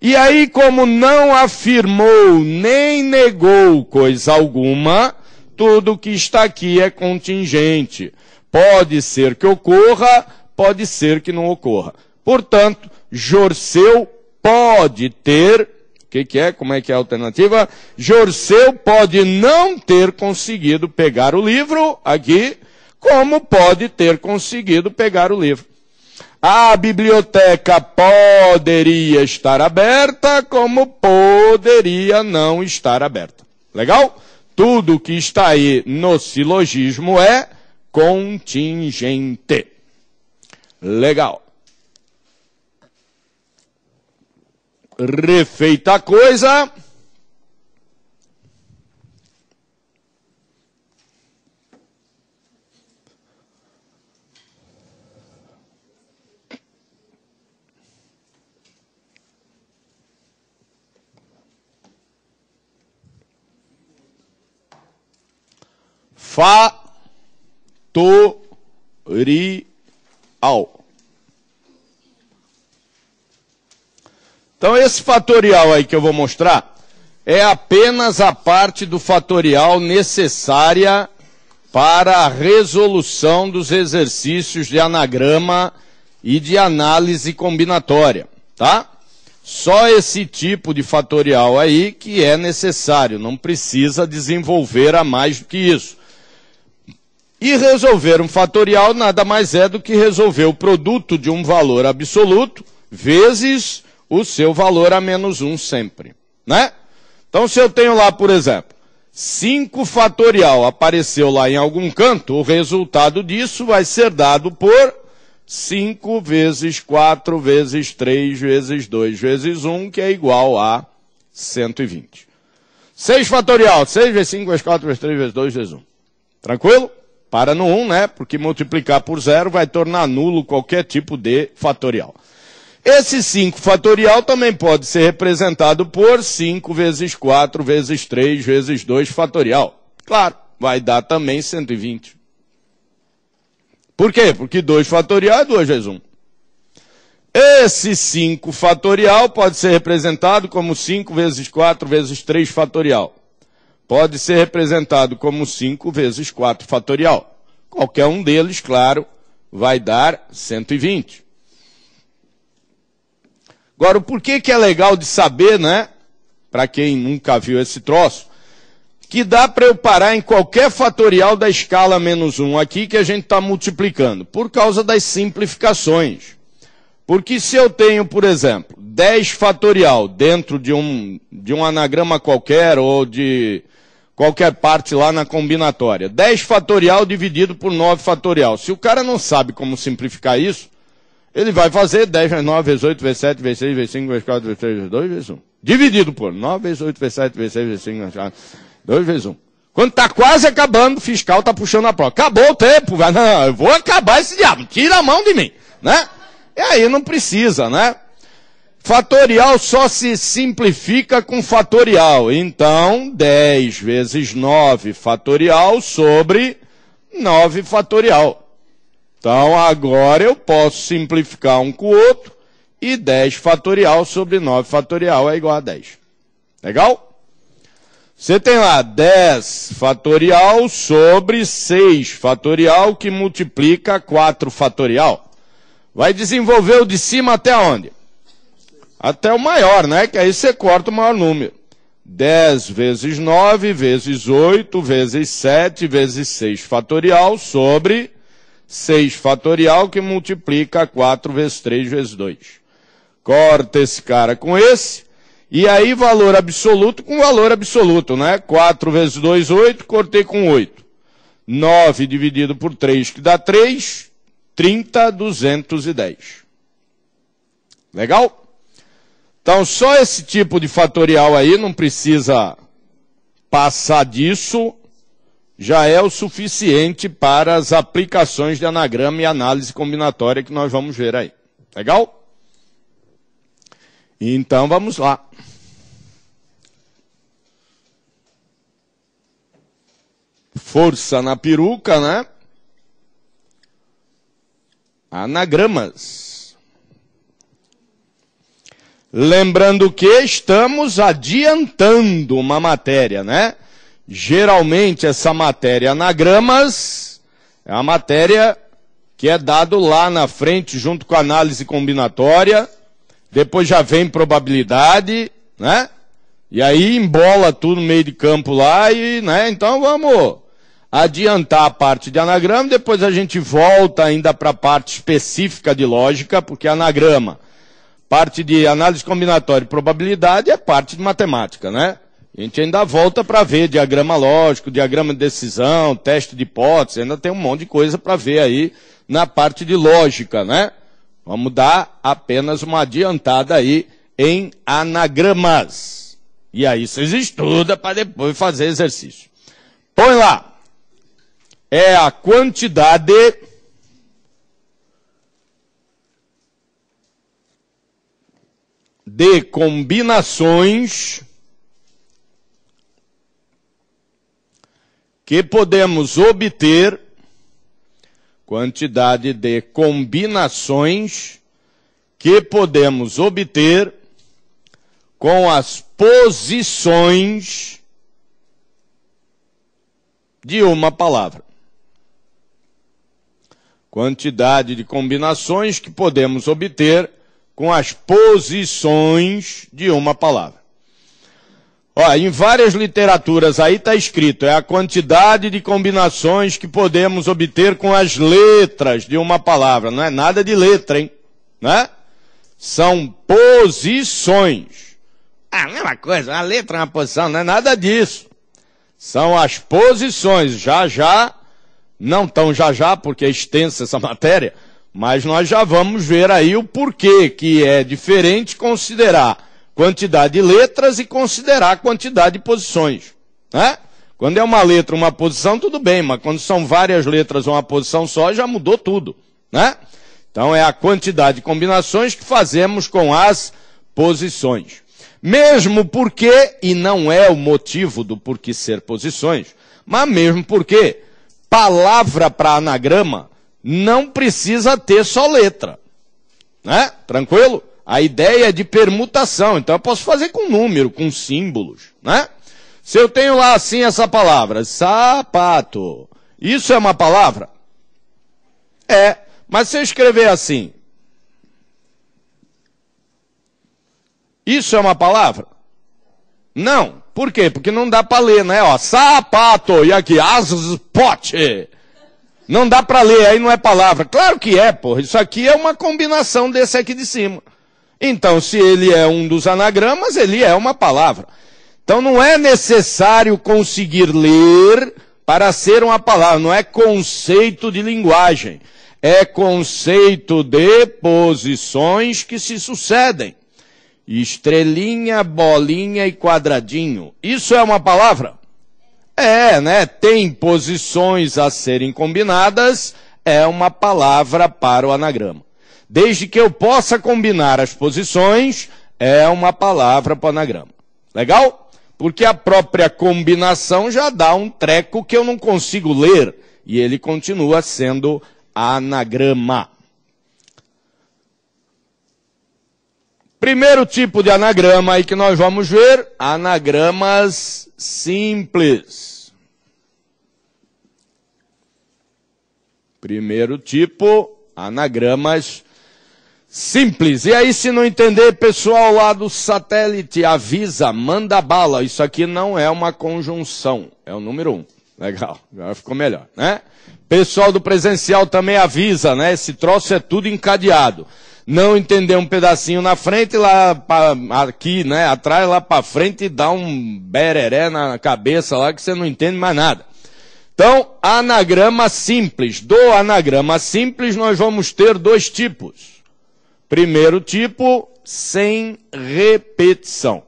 E aí, como não afirmou nem negou coisa alguma, tudo que está aqui é contingente. Pode ser que ocorra, pode ser que não ocorra. Portanto, Jorceu pode ter, como é que é a alternativa? Jorceu pode não ter conseguido pegar o livro aqui, como pode ter conseguido pegar o livro. A biblioteca poderia estar aberta, como poderia não estar aberta. Legal? Tudo que está aí no silogismo é contingente. Legal. Refeita a coisa. Fatorial. Então esse fatorial aí que eu vou mostrar é apenas a parte do fatorial necessária para a resolução dos exercícios de anagrama e de análise combinatória, tá? Só esse tipo de fatorial aí que é necessário, não precisa desenvolver a mais do que isso. E resolver um fatorial nada mais é do que resolver o produto de um valor absoluto vezes o seu valor a menos 1 sempre, né? Então se eu tenho lá, por exemplo, 5 fatorial apareceu lá em algum canto, o resultado disso vai ser dado por 5 vezes 4 vezes 3 vezes 2 vezes 1, que é igual a 120. 6 fatorial, 6 vezes 5 vezes 4 vezes 3 vezes 2 vezes 1. Tranquilo? Para no 1, né? Porque multiplicar por 0 vai tornar nulo qualquer tipo de fatorial. Esse 5 fatorial também pode ser representado por 5 vezes 4 vezes 3 vezes 2 fatorial. Claro, vai dar também 120. Por quê? Porque 2 fatorial é 2 vezes 1. Esse 5 fatorial pode ser representado como 5 vezes 4 vezes 3 fatorial. Pode ser representado como 5 vezes 4 fatorial. Qualquer um deles, claro, vai dar 120. Agora, o porquê que é legal de saber, né? Para quem nunca viu esse troço, que dá para eu parar em qualquer fatorial da escala menos 1 aqui que a gente está multiplicando, por causa das simplificações. Porque se eu tenho, por exemplo, 10 fatorial dentro de um anagrama qualquer ou de qualquer parte lá na combinatória, 10 fatorial dividido por 9 fatorial. Se o cara não sabe como simplificar isso, ele vai fazer 10 vezes 9 vezes 8 vezes 7 vezes 6 vezes 5 vezes 4 vezes 3 vezes 2 vezes 1. Dividido por 9 vezes 8 vezes 7 vezes 6 vezes 5 vezes 4 2 vezes 1. Quando está quase acabando, o fiscal está puxando a prova. Acabou o tempo, vai. Não, eu vou acabar esse diabo. Tira a mão de mim, né? E aí não precisa, né? Fatorial só se simplifica com fatorial. Então, 10 vezes 9 fatorial sobre 9 fatorial. Então, agora eu posso simplificar um com o outro e 10 fatorial sobre 9 fatorial é igual a 10. Legal? Você tem lá 10 fatorial sobre 6 fatorial que multiplica 4 fatorial. Vai desenvolver o de cima até onde? Até o maior, né? Que aí você corta o maior número. 10 vezes 9 vezes 8 vezes 7 vezes 6 fatorial sobre 6 fatorial que multiplica 4 vezes 3 vezes 2. Corta esse cara com esse. E aí valor absoluto com valor absoluto, né? 4 vezes 2, 8. Cortei com 8. 9 dividido por 3, que dá 3. 30, 210. Legal? Então, só esse tipo de fatorial aí, não precisa passar disso, já é o suficiente para as aplicações de anagrama e análise combinatória que nós vamos ver aí. Legal? Então, vamos lá. Força na peruca, né? Anagramas. Lembrando que estamos adiantando uma matéria, né? Geralmente essa matéria anagramas é a matéria que é dado lá na frente junto com a análise combinatória, depois já vem probabilidade, né? E aí embola tudo no meio de campo lá e, né? Então vamos adiantar a parte de anagrama, depois a gente volta ainda para a parte específica de lógica, porque anagrama, parte de análise combinatória e probabilidade é parte de matemática, né? A gente ainda volta para ver diagrama lógico, diagrama de decisão, teste de hipótese, ainda tem um monte de coisa para ver aí na parte de lógica, né? Vamos dar apenas uma adiantada aí em anagramas. E aí vocês estudam para depois fazer exercício. Põe lá. É a quantidade de combinações que podemos obter, quantidade de combinações que podemos obter com as posições de uma palavra. Quantidade de combinações que podemos obter com as posições de uma palavra. Ó, em várias literaturas aí está escrito, é a quantidade de combinações que podemos obter com as letras de uma palavra. Não é nada de letra, hein? Né? São posições. Ah, a mesma coisa, uma letra é uma posição, não é nada disso. São as posições, já, não tão já, porque é extensa essa matéria, mas nós já vamos ver aí o porquê que é diferente considerar quantidade de letras e considerar quantidade de posições, né? Quando é uma letra, uma posição, tudo bem, mas quando são várias letras ou uma posição só, já mudou tudo, né? Então é a quantidade de combinações que fazemos com as posições. Mesmo porque, e não é o motivo do porquê ser posições, mas mesmo porque palavra para anagrama não precisa ter só letra. Né? Tranquilo? A ideia é de permutação, então eu posso fazer com número, com símbolos. Né? Se eu tenho lá assim essa palavra, sapato, isso é uma palavra? É, mas se eu escrever assim, isso é uma palavra? Não. Por quê? Porque não dá para ler, né? Ó, sapato, e aqui, aspote. Não dá para ler, aí não é palavra. Claro que é, porra. Isso aqui é uma combinação desse aqui de cima. Então, se ele é um dos anagramas, ele é uma palavra. Então, não é necessário conseguir ler para ser uma palavra. Não é conceito de linguagem. É conceito de posições que se sucedem. Estrelinha, bolinha e quadradinho. Isso é uma palavra? É, né? Tem posições a serem combinadas, é uma palavra para o anagrama. Desde que eu possa combinar as posições, é uma palavra para o anagrama. Legal? Porque a própria combinação já dá um treco que eu não consigo ler, e ele continua sendo anagrama. Primeiro tipo de anagrama aí que nós vamos ver, anagramas simples. Primeiro tipo, anagramas simples. E aí, se não entender, pessoal lá do satélite, avisa, manda bala. Isso aqui não é uma conjunção, é o número 1. Legal, já ficou melhor, né? Pessoal do presencial também avisa, né? Esse troço é tudo encadeado. Não entender um pedacinho na frente, lá aqui, né, atrás, lá para frente, e dá um bereré na cabeça lá que você não entende mais nada. Então, anagrama simples. Do anagrama simples, nós vamos ter dois tipos. Primeiro tipo, sem repetição.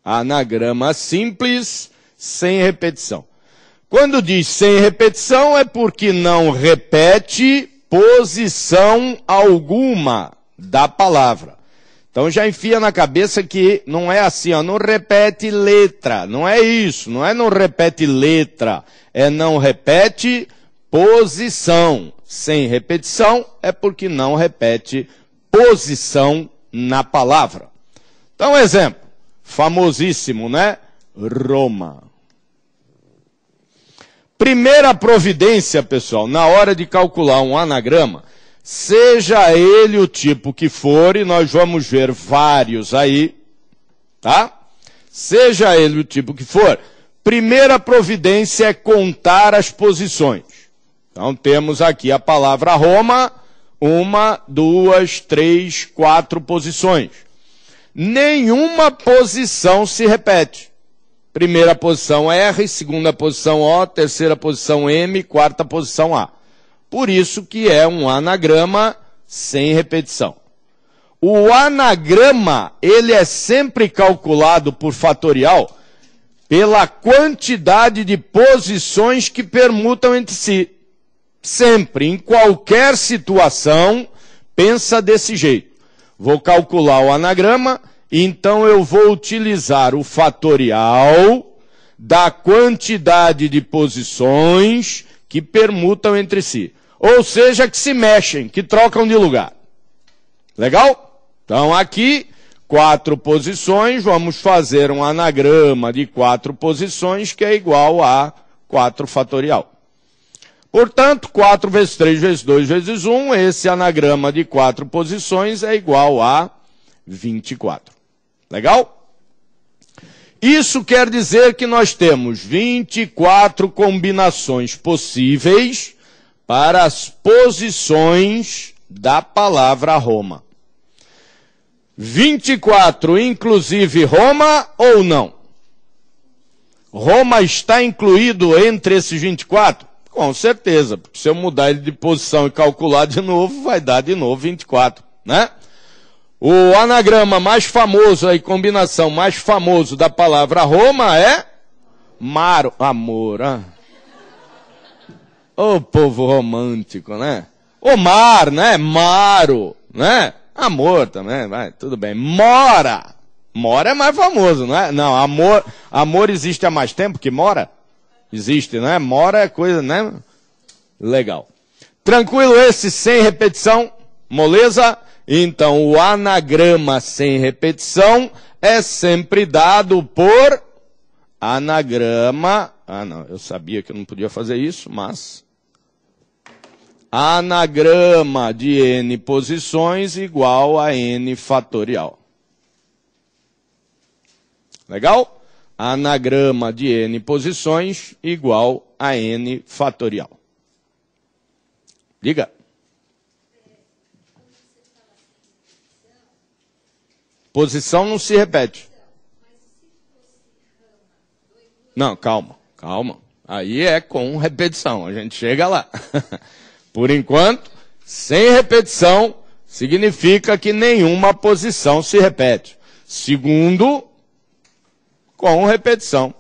Anagrama simples, sem repetição. Quando diz sem repetição, é porque não repete posição alguma da palavra. Então já enfia na cabeça que não é assim, ó, não repete letra. Não é isso, não é não repete letra, é não repete posição. Sem repetição é porque não repete posição na palavra. Então, exemplo, famosíssimo, né? Roma. Primeira providência, pessoal, na hora de calcular um anagrama, seja ele o tipo que for, e nós vamos ver vários aí, tá? Seja ele o tipo que for, primeira providência é contar as posições. Então temos aqui a palavra Roma, 1, 2, 3, 4 posições. Nenhuma posição se repete. Primeira posição R, segunda posição O, terceira posição M, quarta posição A. Por isso que é um anagrama sem repetição. O anagrama, ele é sempre calculado por fatorial pela quantidade de posições que permutam entre si. Sempre, em qualquer situação, pensa desse jeito. Vou calcular o anagrama, então eu vou utilizar o fatorial da quantidade de posições que permutam entre si. Ou seja, que se mexem, que trocam de lugar. Legal? Então aqui, 4 posições, vamos fazer um anagrama de 4 posições, que é igual a 4 fatorial. Portanto, 4 vezes 3 vezes 2 vezes 1, esse anagrama de 4 posições é igual a 24. Legal? Isso quer dizer que nós temos 24 combinações possíveis para as posições da palavra Roma. 24, inclusive Roma ou não? Roma está incluído entre esses 24? Com certeza, porque se eu mudar ele de posição e calcular de novo, vai dar de novo 24, né? O anagrama mais famoso, a combinação mais famoso da palavra Roma é maro, amor. Ô povo romântico, né? O mar, né? Maro, né? Amor também, vai, tudo bem. Mora. Mora é mais famoso, não é? Não, amor existe há mais tempo que mora? Existe, né? Mora é coisa, né? Legal. Tranquilo esse, sem repetição? Moleza? Então, o anagrama sem repetição é sempre dado por anagrama. Ah, não, eu sabia que eu não podia fazer isso, mas anagrama de n posições igual a n fatorial. Legal? Anagrama de n posições igual a n fatorial. Diga. Posição não se repete. Não, calma. Aí é com repetição, a gente chega lá. Por enquanto, sem repetição, significa que nenhuma posição se repete. Segundo, com repetição.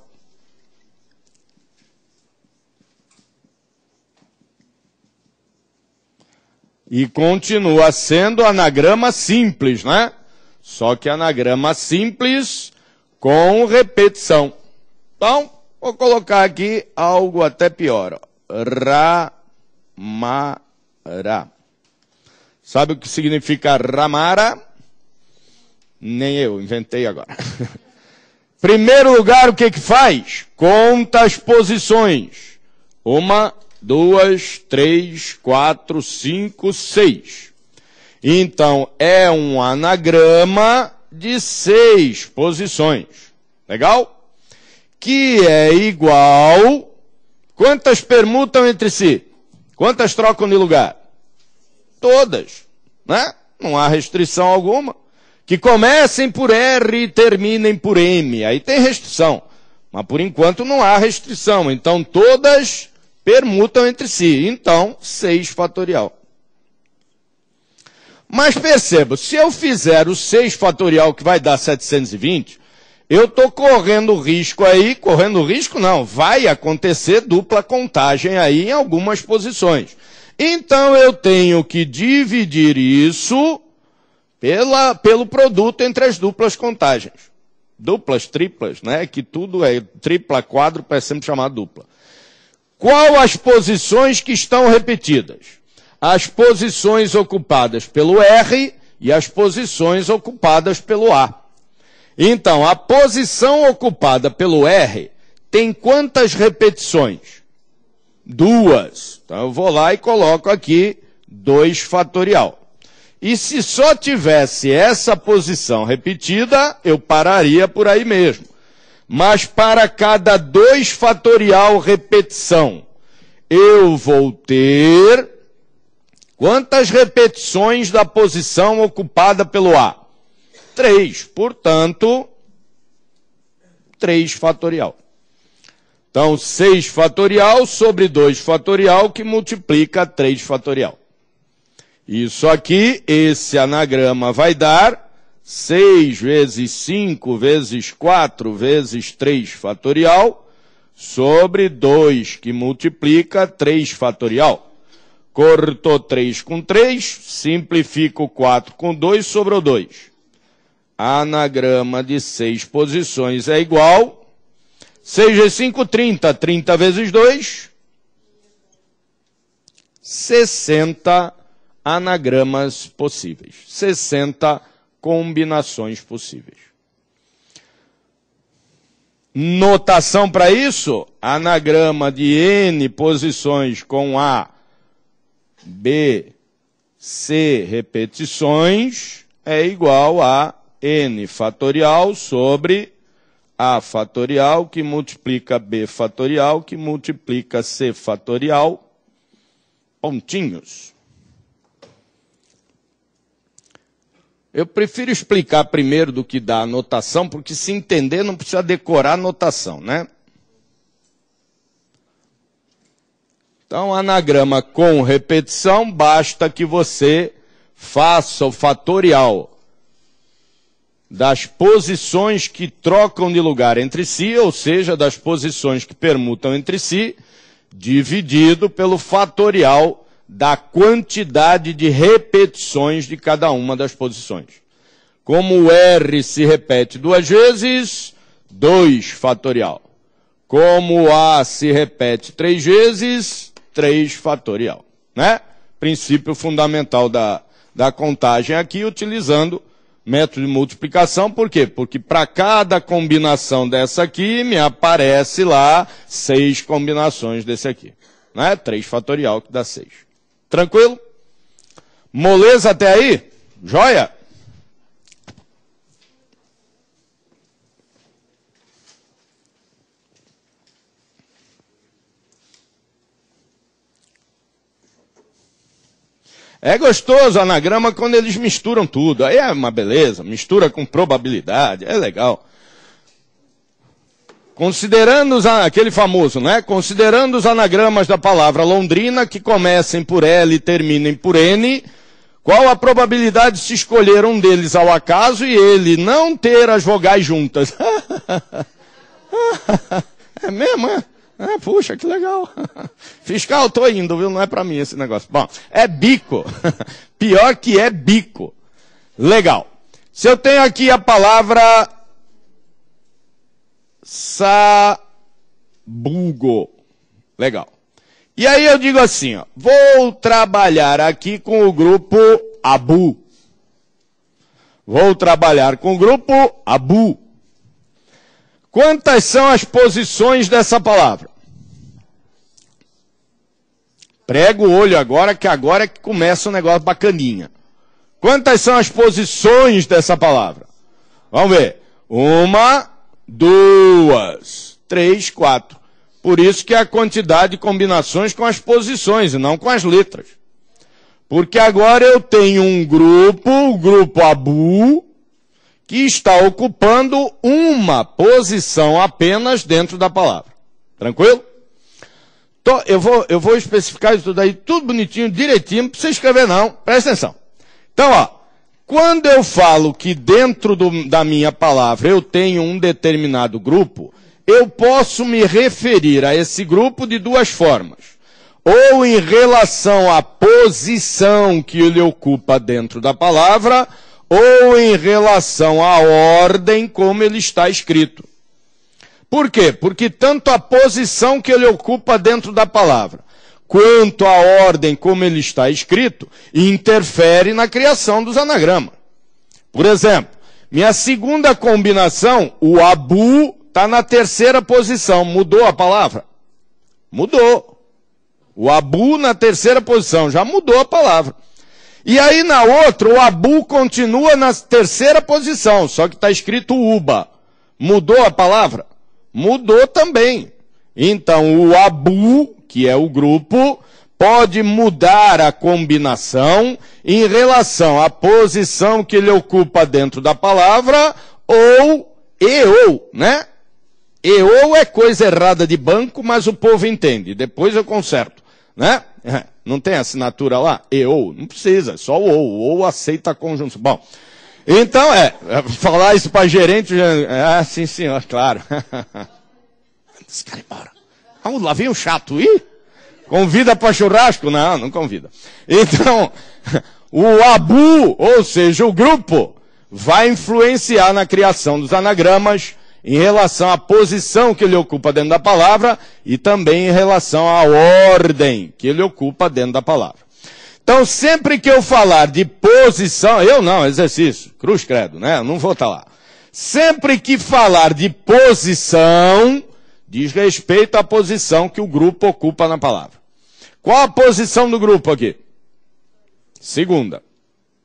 E continua sendo anagrama simples, né? Só que anagrama simples com repetição. Então, vou colocar aqui algo até pior. Ramara. Sabe o que significa ramara? Nem eu, inventei agora. Primeiro lugar, o que faz? Conta as posições. 1, 2, 3, 4, 5, 6. Então, é um anagrama de 6 posições. Legal? Que é igual... Quantas permutam entre si? Quantas trocam de lugar? Todas. Né? Não há restrição alguma. Que comecem por R e terminem por M. Aí tem restrição. Mas por enquanto não há restrição. Então, todas permutam entre si. Então, 6 fatorial. Mas perceba, se eu fizer o 6 fatorial, que vai dar 720, eu estou correndo risco aí, correndo risco não, vai acontecer dupla contagem aí em algumas posições. Então eu tenho que dividir isso pelo produto entre as duplas contagens. Duplas, triplas, né? Que tudo é tripla, quádrupla, é sempre chamado dupla. Qual as posições que estão repetidas? As posições ocupadas pelo R e as posições ocupadas pelo A. Então, a posição ocupada pelo R tem quantas repetições? 2. Então, eu vou lá e coloco aqui 2 fatorial. E se só tivesse essa posição repetida, eu pararia por aí mesmo. Mas para cada 2 fatorial repetição, eu vou ter... Quantas repetições da posição ocupada pelo A? 3. Portanto, 3 fatorial. Então, 6 fatorial sobre 2 fatorial, que multiplica 3 fatorial. Isso aqui, esse anagrama vai dar 6 vezes 5 vezes 4 vezes 3 fatorial sobre 2, que multiplica 3 fatorial. Cortou 3 com 3, simplifico 4 com 2, sobrou 2. Anagrama de 6 posições é igual. 6 vezes 5, 30. 30 vezes 2, 60 anagramas possíveis. 60 combinações possíveis. Notação para isso? Anagrama de N posições com A, B, C repetições é igual a N fatorial sobre A fatorial, que multiplica B fatorial, que multiplica C fatorial, pontinhos. Eu prefiro explicar primeiro do que dar a notação, porque se entender não precisa decorar a notação, né? Então, anagrama com repetição, basta que você faça o fatorial das posições que trocam de lugar entre si, ou seja, das posições que permutam entre si, dividido pelo fatorial da quantidade de repetições de cada uma das posições. Como o R se repete 2 vezes, 2 fatorial. Como o A se repete 3 vezes, 3 fatorial. Né? Princípio fundamental da contagem aqui, utilizando método de multiplicação. Por quê? Porque para cada combinação dessa aqui, me aparece lá 6 combinações desse aqui. Né? 3 fatorial, que dá 6. Tranquilo? Moleza até aí? Joia? É gostoso o anagrama quando eles misturam tudo. Aí é uma beleza, mistura com probabilidade, é legal. Considerando aquele famoso, né? Considerando os anagramas da palavra Londrina, que comecem por L e terminem por N, qual a probabilidade de se escolher um deles ao acaso e ele não ter as vogais juntas? É mesmo, é? Puxa, que legal. Fiscal, tô indo, viu? Não é pra mim esse negócio. Bom, é bico. Pior que é bico. Legal. Se eu tenho aqui a palavra sabugo. Legal. E aí eu digo assim, ó, vou trabalhar aqui com o grupo Abu. Vou trabalhar com o grupo Abu. Quantas são as posições dessa palavra? Prega o olho agora que começa o negócio bacaninha. Quantas são as posições dessa palavra? Vamos ver. 1, 2, 3, 4. Por isso que é a quantidade de combinações com as posições e não com as letras. Porque agora eu tenho um grupo, o grupo Abu, que está ocupando uma posição apenas dentro da palavra. Tranquilo? Então, eu vou especificar isso daí tudo bonitinho, direitinho, não precisa escrever não, presta atenção. Então, ó, quando eu falo que dentro da minha palavra eu tenho um determinado grupo, eu posso me referir a esse grupo de 2 formas. Ou em relação à posição que ele ocupa dentro da palavra, ou em relação à ordem como ele está escrito. Por quê? Porque tanto a posição que ele ocupa dentro da palavra, quanto a ordem como ele está escrito, interfere na criação dos anagramas. Por exemplo, minha segunda combinação, o Abu, está na 3ª posição. Mudou a palavra? Mudou. O Abu na 3ª posição, já mudou a palavra. E aí na outra, o Abu continua na 3ª posição, só que está escrito Uba. Mudou a palavra? Mudou também. Então o Abu, que é o grupo, pode mudar a combinação em relação à posição que ele ocupa dentro da palavra, ou, né? E/ou é coisa errada de banco, mas o povo entende. Depois eu conserto, né? Não tem assinatura lá? E/ou? Não precisa, só o ou aceita a conjunção. Bom, então falar isso para gerente, sim senhor, claro. Esse cara embora. Lá vem um chato, convida para churrasco? Não convida. Então, o Abu, ou seja, o grupo, vai influenciar na criação dos anagramas em relação à posição que ele ocupa dentro da palavra e também em relação à ordem que ele ocupa dentro da palavra. Então, sempre que eu falar de posição, exercício, cruz credo, né? Eu não vou estar lá. Sempre que falar de posição, diz respeito à posição que o grupo ocupa na palavra. Qual a posição do grupo aqui? 2ª.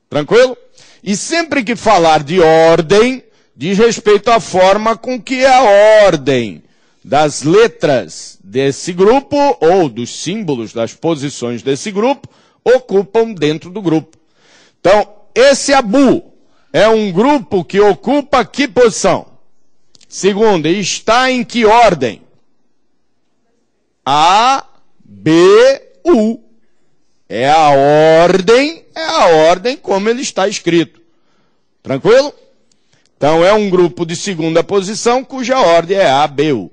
Tranquilo? E sempre que falar de ordem, diz respeito à forma com que a ordem das letras desse grupo, ou dos símbolos das posições desse grupo, ocupam dentro do grupo. Então, esse Abu é um grupo que ocupa que posição? 2ª, e está em que ordem? A, B, U. É a ordem como ele está escrito. Tranquilo? Então é um grupo de segunda posição cuja ordem é A, B, U.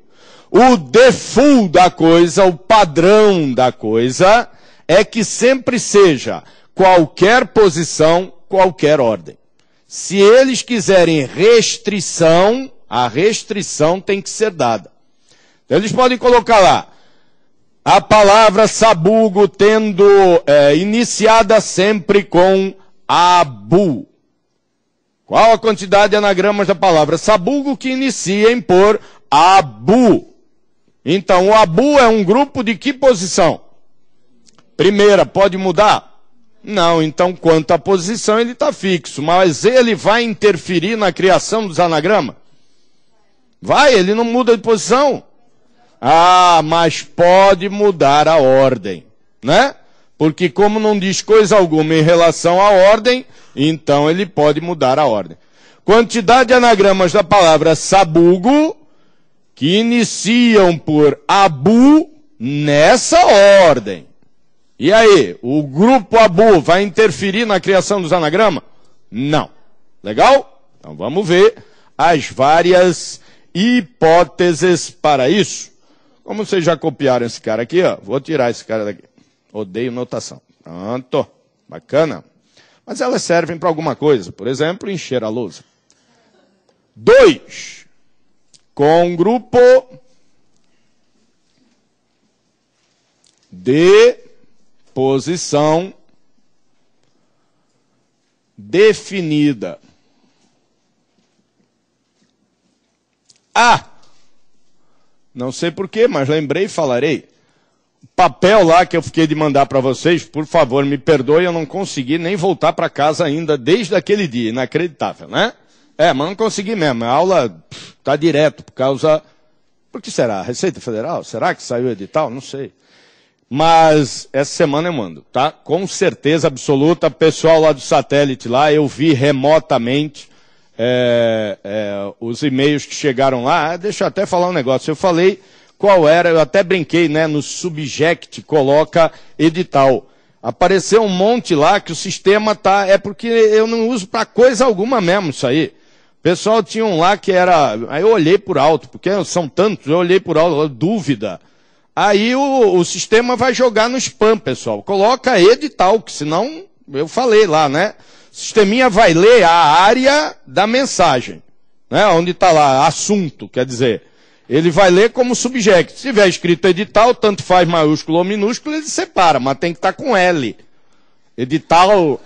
O default da coisa, o padrão da coisa, é que sempre seja qualquer posição, qualquer ordem. Se eles quiserem restrição, a restrição tem que ser dada. Então, eles podem colocar lá a palavra sabugo tendo iniciada sempre com abu. Qual a quantidade de anagramas da palavra sabugo que iniciem por abu? Então, o abu é um grupo de que posição? Primeira, pode mudar? Não, então quanto à posição ele está fixo, mas ele vai interferir na criação dos anagramas? Vai, ele não muda de posição. Ah, mas pode mudar a ordem, né? Porque como não diz coisa alguma em relação à ordem, então ele pode mudar a ordem. Quantidade de anagramas da palavra sabugo que iniciam por abu nessa ordem. E aí, o grupo abu vai interferir na criação dos anagramas? Não. Legal? Então vamos ver as várias hipóteses para isso. Como vocês já copiaram esse cara aqui, ó, vou tirar esse cara daqui. Odeio notação. Pronto. Bacana. Mas elas servem para alguma coisa. Por exemplo, encher a lousa. 2. Com grupo de posição definida. Ah! Não sei porquê, mas lembrei e falarei. O papel lá que eu fiquei de mandar para vocês, por favor, me perdoe, eu não consegui nem voltar para casa ainda desde aquele dia. Inacreditável, né? Mas não consegui mesmo. A aula está direto por causa... Por que será? Receita Federal? Será que saiu o edital? Não sei. Mas essa semana eu mando, tá? Com certeza absoluta. Pessoal lá do satélite lá, eu vi remotamente os e-mails que chegaram lá. Deixa eu até falar um negócio. Eu falei qual era, eu até brinquei, né? No subject coloca edital. Apareceu um monte lá que o sistema tá... É porque eu não uso para coisa alguma mesmo isso aí. O pessoal tinha um lá que era... Aí eu olhei por alto, porque são tantos, eu olhei por alto, dúvida. Aí o sistema vai jogar no spam, pessoal. Coloca edital, que senão, eu falei lá, né? O sisteminha vai ler a área da mensagem, né? Onde está lá, assunto, quer dizer. Ele vai ler como subject. Se tiver escrito edital, tanto faz maiúsculo ou minúsculo, ele separa, mas tem que estar com L. Edital...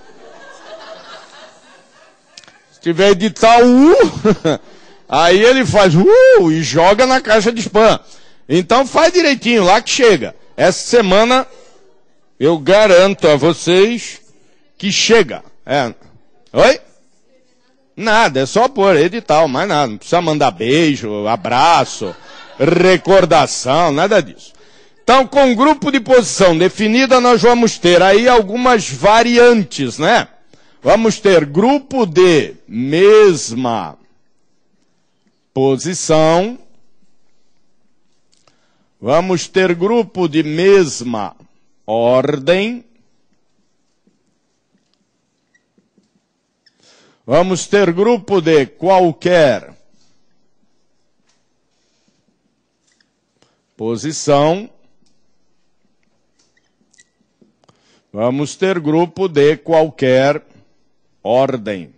Se tiver edital U, aí ele faz e joga na caixa de spam. Então faz direitinho lá que chega. Essa semana eu garanto a vocês que chega. Oi? Nada, é só pôr edital, mais nada. Não precisa mandar beijo, abraço, recordação, nada disso. Então, com grupo de posição definida, nós vamos ter aí algumas variantes, né? Vamos ter grupo de mesma posição. Vamos ter grupo de mesma ordem. Vamos ter grupo de qualquer posição. Vamos ter grupo de qualquer ordem.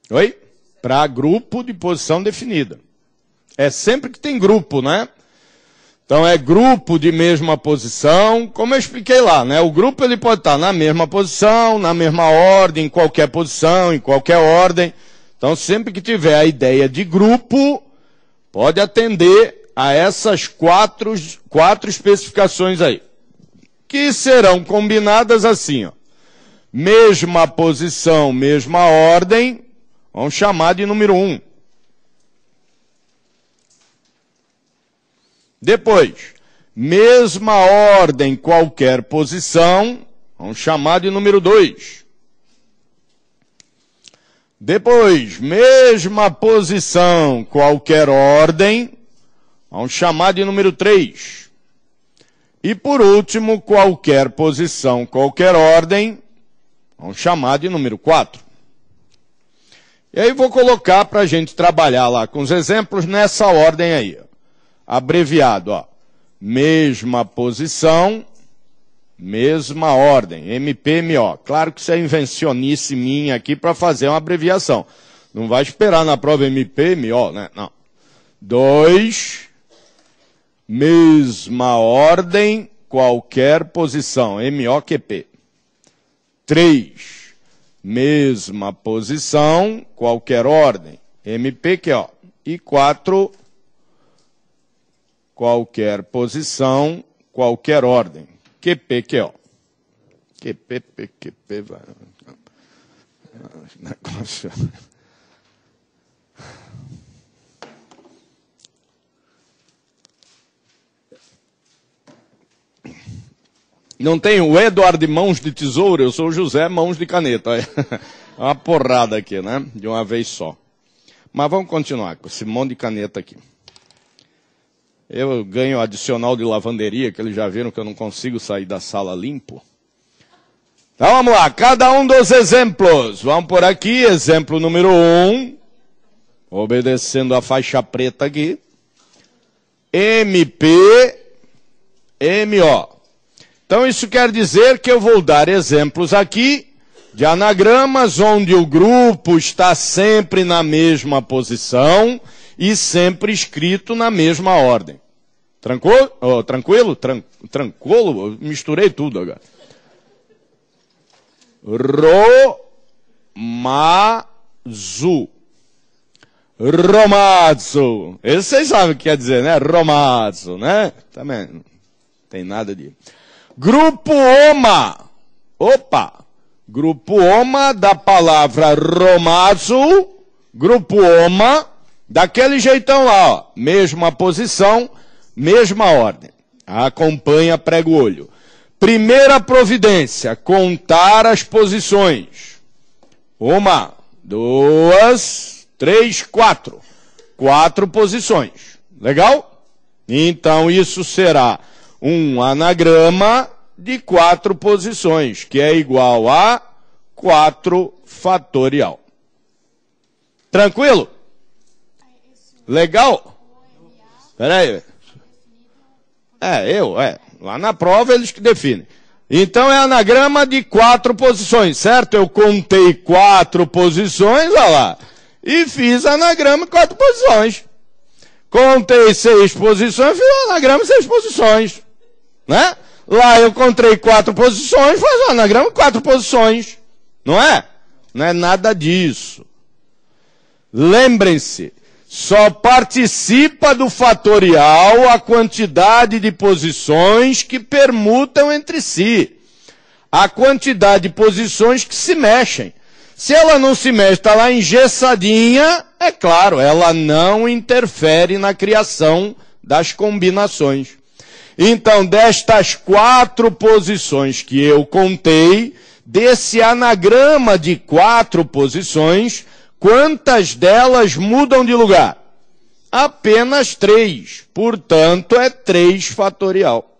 Oi? Para grupo de posição definida. É sempre que tem grupo, né? Então é grupo de mesma posição, como eu expliquei lá, né? O grupo ele pode estar na mesma posição, na mesma ordem, em qualquer posição, em qualquer ordem. Então sempre que tiver a ideia de grupo, pode atender a essas quatro especificações aí. Que serão combinadas assim, ó. Mesma posição, mesma ordem, vamos chamar de número 1. Depois, mesma ordem, qualquer posição, vamos chamar de número 2. Depois, mesma posição, qualquer ordem, vamos chamar de número 3. E por último, qualquer posição, qualquer ordem, vamos chamar de número 4. E aí vou colocar para a gente trabalhar lá com os exemplos nessa ordem aí. Abreviado, ó. Mesma posição, mesma ordem, MPMO. Claro que isso é invencionice minha aqui para fazer uma abreviação. Não vai esperar na prova MPMO, né? Não. 2, mesma ordem, qualquer posição, MOQP. 3, mesma posição, qualquer ordem, MPQO. E 4, qualquer posição, qualquer ordem, QPQO. QP, vai. Negócio. Não tem o Eduardo Mãos de Tesoura, eu sou o José Mãos de Caneta. É uma porrada aqui, né? De uma vez só. Mas vamos continuar com esse monte de caneta aqui. Eu ganho adicional de lavanderia, que eles já viram que eu não consigo sair da sala limpo. Então vamos lá, cada um dos exemplos. Vamos por aqui, exemplo número 1. Obedecendo a faixa preta aqui. MPMO. Então isso quer dizer que eu vou dar exemplos aqui de anagramas onde o grupo está sempre na mesma posição e sempre escrito na mesma ordem. Tranquilo? Oh, tranquilo? Tranquilo? Misturei tudo agora. Romazo. Romazo. Esse vocês sabem o que quer dizer, né? Romazo, né? Também não tem nada de... Grupo OMA. Opa! Grupo OMA da palavra romazo. Grupo OMA. Daquele jeitão lá, ó. Mesma posição, mesma ordem. Acompanha, prega o olho. Primeira providência, contar as posições. 1, 2, 3, 4. 4 posições. Legal? Então isso será um anagrama de 4 posições, que é igual a 4 fatorial. Tranquilo? Legal? Espera aí. Lá na prova eles que definem. Então é anagrama de 4 posições, certo? Eu contei 4 posições, olha lá. E fiz anagrama de 4 posições. Contei 6 posições, fiz anagrama de 6 posições. Né? Lá eu contei 4 posições, faz um anagrama de 4 posições. Não é? Não é nada disso. Lembrem-se, só participa do fatorial a quantidade de posições que permutam entre si. A quantidade de posições que se mexem. Se ela não se mexe, está lá engessadinha, é claro, ela não interfere na criação das combinações. Então, destas 4 posições que eu contei, desse anagrama de 4 posições, quantas delas mudam de lugar? Apenas 3. Portanto, é 3 fatorial.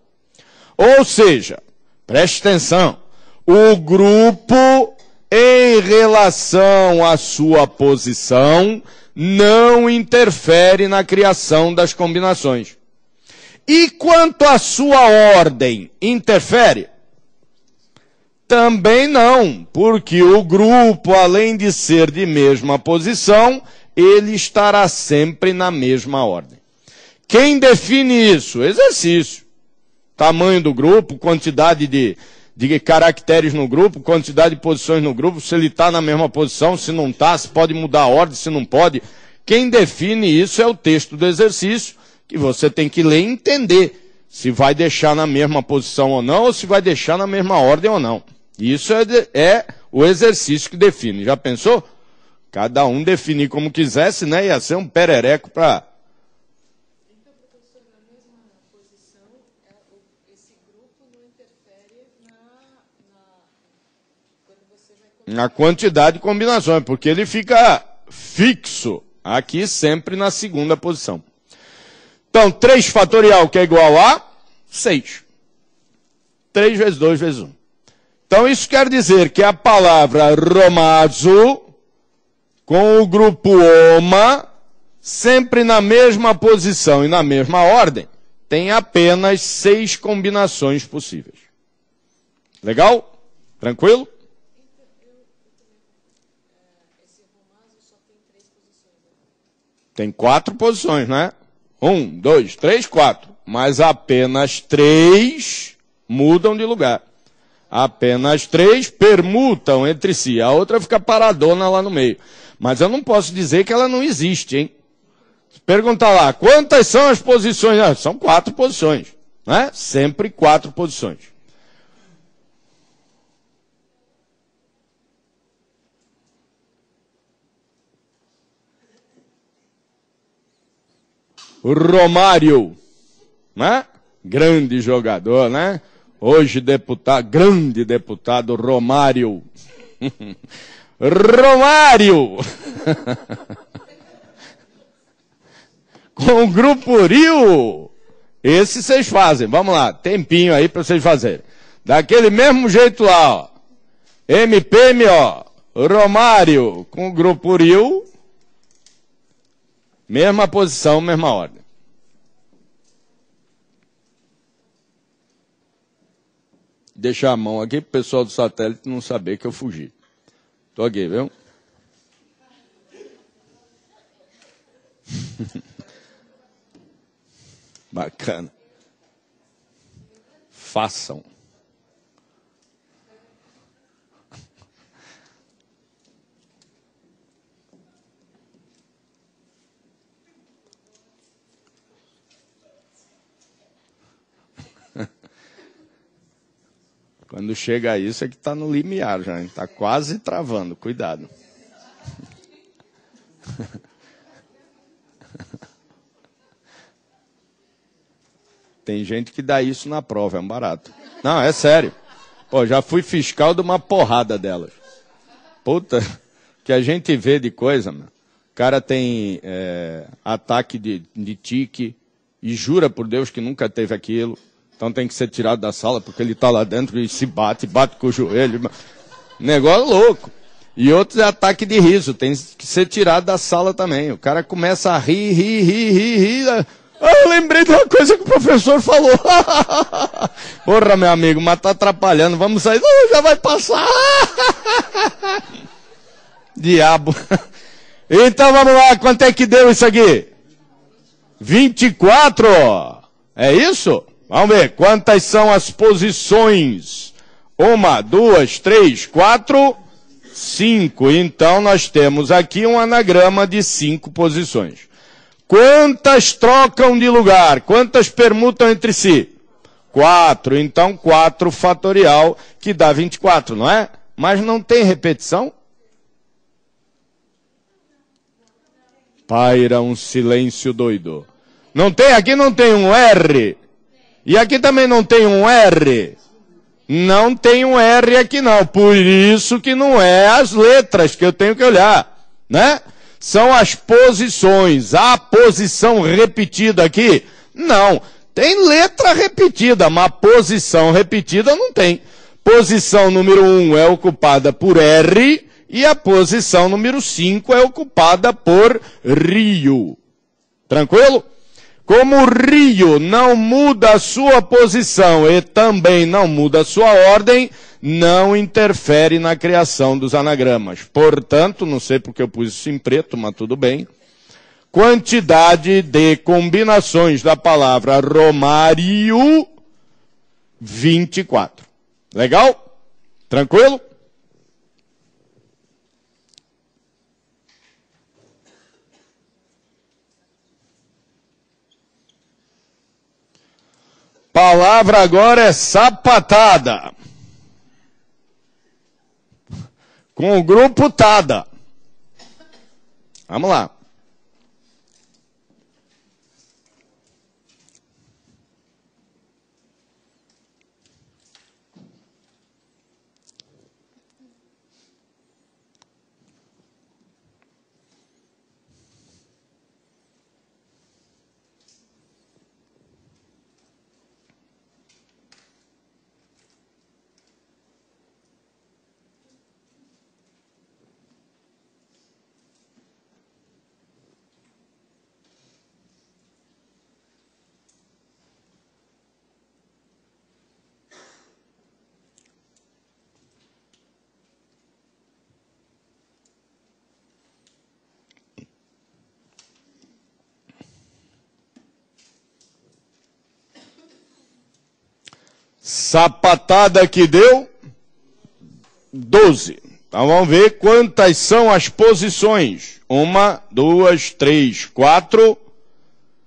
Ou seja, preste atenção, o grupo, em relação à sua posição, não interfere na criação das combinações. E quanto à sua ordem, interfere? Também não, porque o grupo, além de ser de mesma posição, ele estará sempre na mesma ordem. Quem define isso? Exercício. Tamanho do grupo, quantidade de caracteres no grupo, quantidade de posições no grupo, se ele está na mesma posição, se não está, se pode mudar a ordem, se não pode. Quem define isso é o texto do exercício, que você tem que ler e entender se vai deixar na mesma posição ou não, ou se vai deixar na mesma ordem ou não. Isso é o exercício que define. Já pensou? Cada um definir como quisesse, né? Ia ser um perereco para... Então, professor, na mesma posição, esse grupo não interfere quando você vai... na quantidade de combinações, porque ele fica fixo aqui sempre na segunda posição. Então, 3 fatorial, que é igual a 6. 3 vezes 2 vezes 1. Então isso quer dizer que a palavra romazo, com o grupo oma, sempre na mesma posição e na mesma ordem, tem apenas 6 combinações possíveis. Legal? Tranquilo? Esse romazo só tem 3 posições. Tem 4 posições, né? 1, 2, 3, 4. Mas apenas 3 mudam de lugar. Apenas 3 permutam entre si. A outra fica paradona lá no meio. Mas eu não posso dizer que ela não existe, hein? Pergunta lá, quantas são as posições? Ah, são 4 posições, né? Sempre 4 posições. O Romário, né? Grande jogador, né? Hoje deputado, grande deputado Romário. Romário! Com o grupo Rio. Esse vocês fazem. Vamos lá, tempinho aí para vocês fazerem. Daquele mesmo jeito lá, ó. MPM, ó. Romário com o grupo Rio. Mesma posição, mesma ordem. Deixar a mão aqui pro pessoal do satélite não saber que eu fugi. Tô aqui, viu? Bacana. Façam. Quando chega a isso é que está no limiar já, está quase travando, cuidado. Tem gente que dá isso na prova, é um barato. Não, é sério. Pô, já fui fiscal de uma porrada delas. Puta, que a gente vê de coisa, meu. O cara tem ataque de tique e jura por Deus que nunca teve aquilo. Então tem que ser tirado da sala porque ele está lá dentro e se bate com o joelho. Negócio louco. E outros é ataque de riso, tem que ser tirado da sala também. O cara começa a rir. Ah, eu lembrei de uma coisa que o professor falou. Porra, meu amigo, mas tá atrapalhando. Vamos sair. Não, já vai passar. Diabo. Então vamos lá, quanto é que deu isso aqui? 24. É isso? Vamos ver, quantas são as posições? 1, 2, 3, 4, 5. Então nós temos aqui um anagrama de 5 posições. Quantas trocam de lugar? Quantas permutam entre si? 4. Então 4 fatorial, que dá 24, não é? Mas não tem repetição? Paira um silêncio doido. Não tem, aqui não tem um R. E aqui também não tem um R. Não tem um R aqui não. Por isso que não é as letras que eu tenho que olhar, né? São as posições. A posição repetida aqui? Não. Tem letra repetida, mas posição repetida não tem. Posição número 1 é ocupada por R e a posição número 5 é ocupada por Rio. Tranquilo? Como o Rio não muda a sua posição e também não muda a sua ordem, não interfere na criação dos anagramas. Portanto, não sei porque eu pus isso em preto, mas tudo bem. Quantidade de combinações da palavra Romário, 24. Legal? Tranquilo? Palavra agora é sapatada. Com o grupo Tada. Vamos lá. Sapatada que deu 12. Então vamos ver quantas são as posições. 1, 2, 3, 4,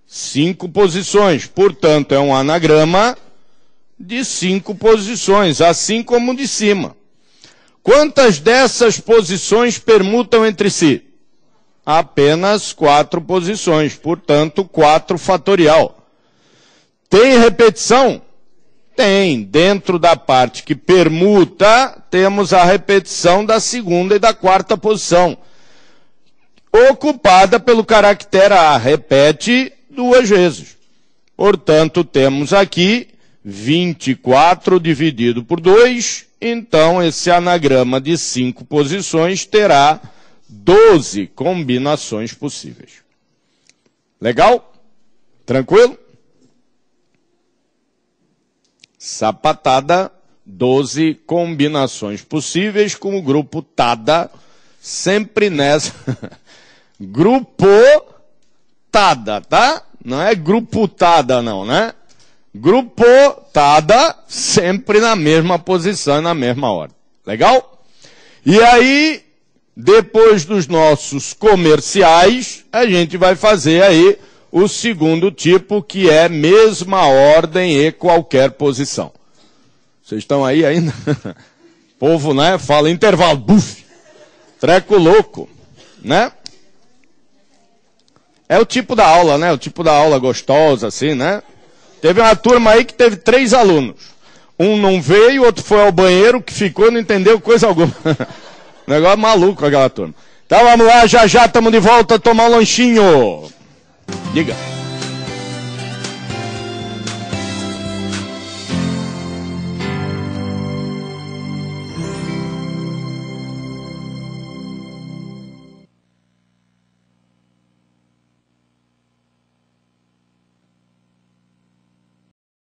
5 posições. Portanto, é um anagrama de 5 posições, assim como de cima. Quantas dessas posições permutam entre si? Apenas 4 posições, portanto, 4 fatorial. Tem repetição? Tem. Dentro da parte que permuta, temos a repetição da segunda e da quarta posição, ocupada pelo caractere A. Repete 2 vezes. Portanto, temos aqui 24 dividido por 2, então esse anagrama de 5 posições terá 12 combinações possíveis. Legal? Tranquilo? Sapatada, 12 combinações possíveis com o grupo tada, sempre nessa. Grupo tada, tá? Não é grupo tada não, né? Grupo tada, sempre na mesma posição e na mesma ordem. Legal? E aí, depois dos nossos comerciais, a gente vai fazer aí o segundo tipo, que é mesma ordem e qualquer posição. Vocês estão aí ainda? Povo, né? Fala intervalo. Buf! Treco louco, né? É o tipo da aula, né? O tipo da aula gostosa, assim, né? Teve uma turma aí que teve 3 alunos. Um não veio, outro foi ao banheiro, que ficou e não entendeu coisa alguma. Negócio maluco aquela turma. Então vamos lá, já já estamos de volta a tomar um lanchinho. Diga.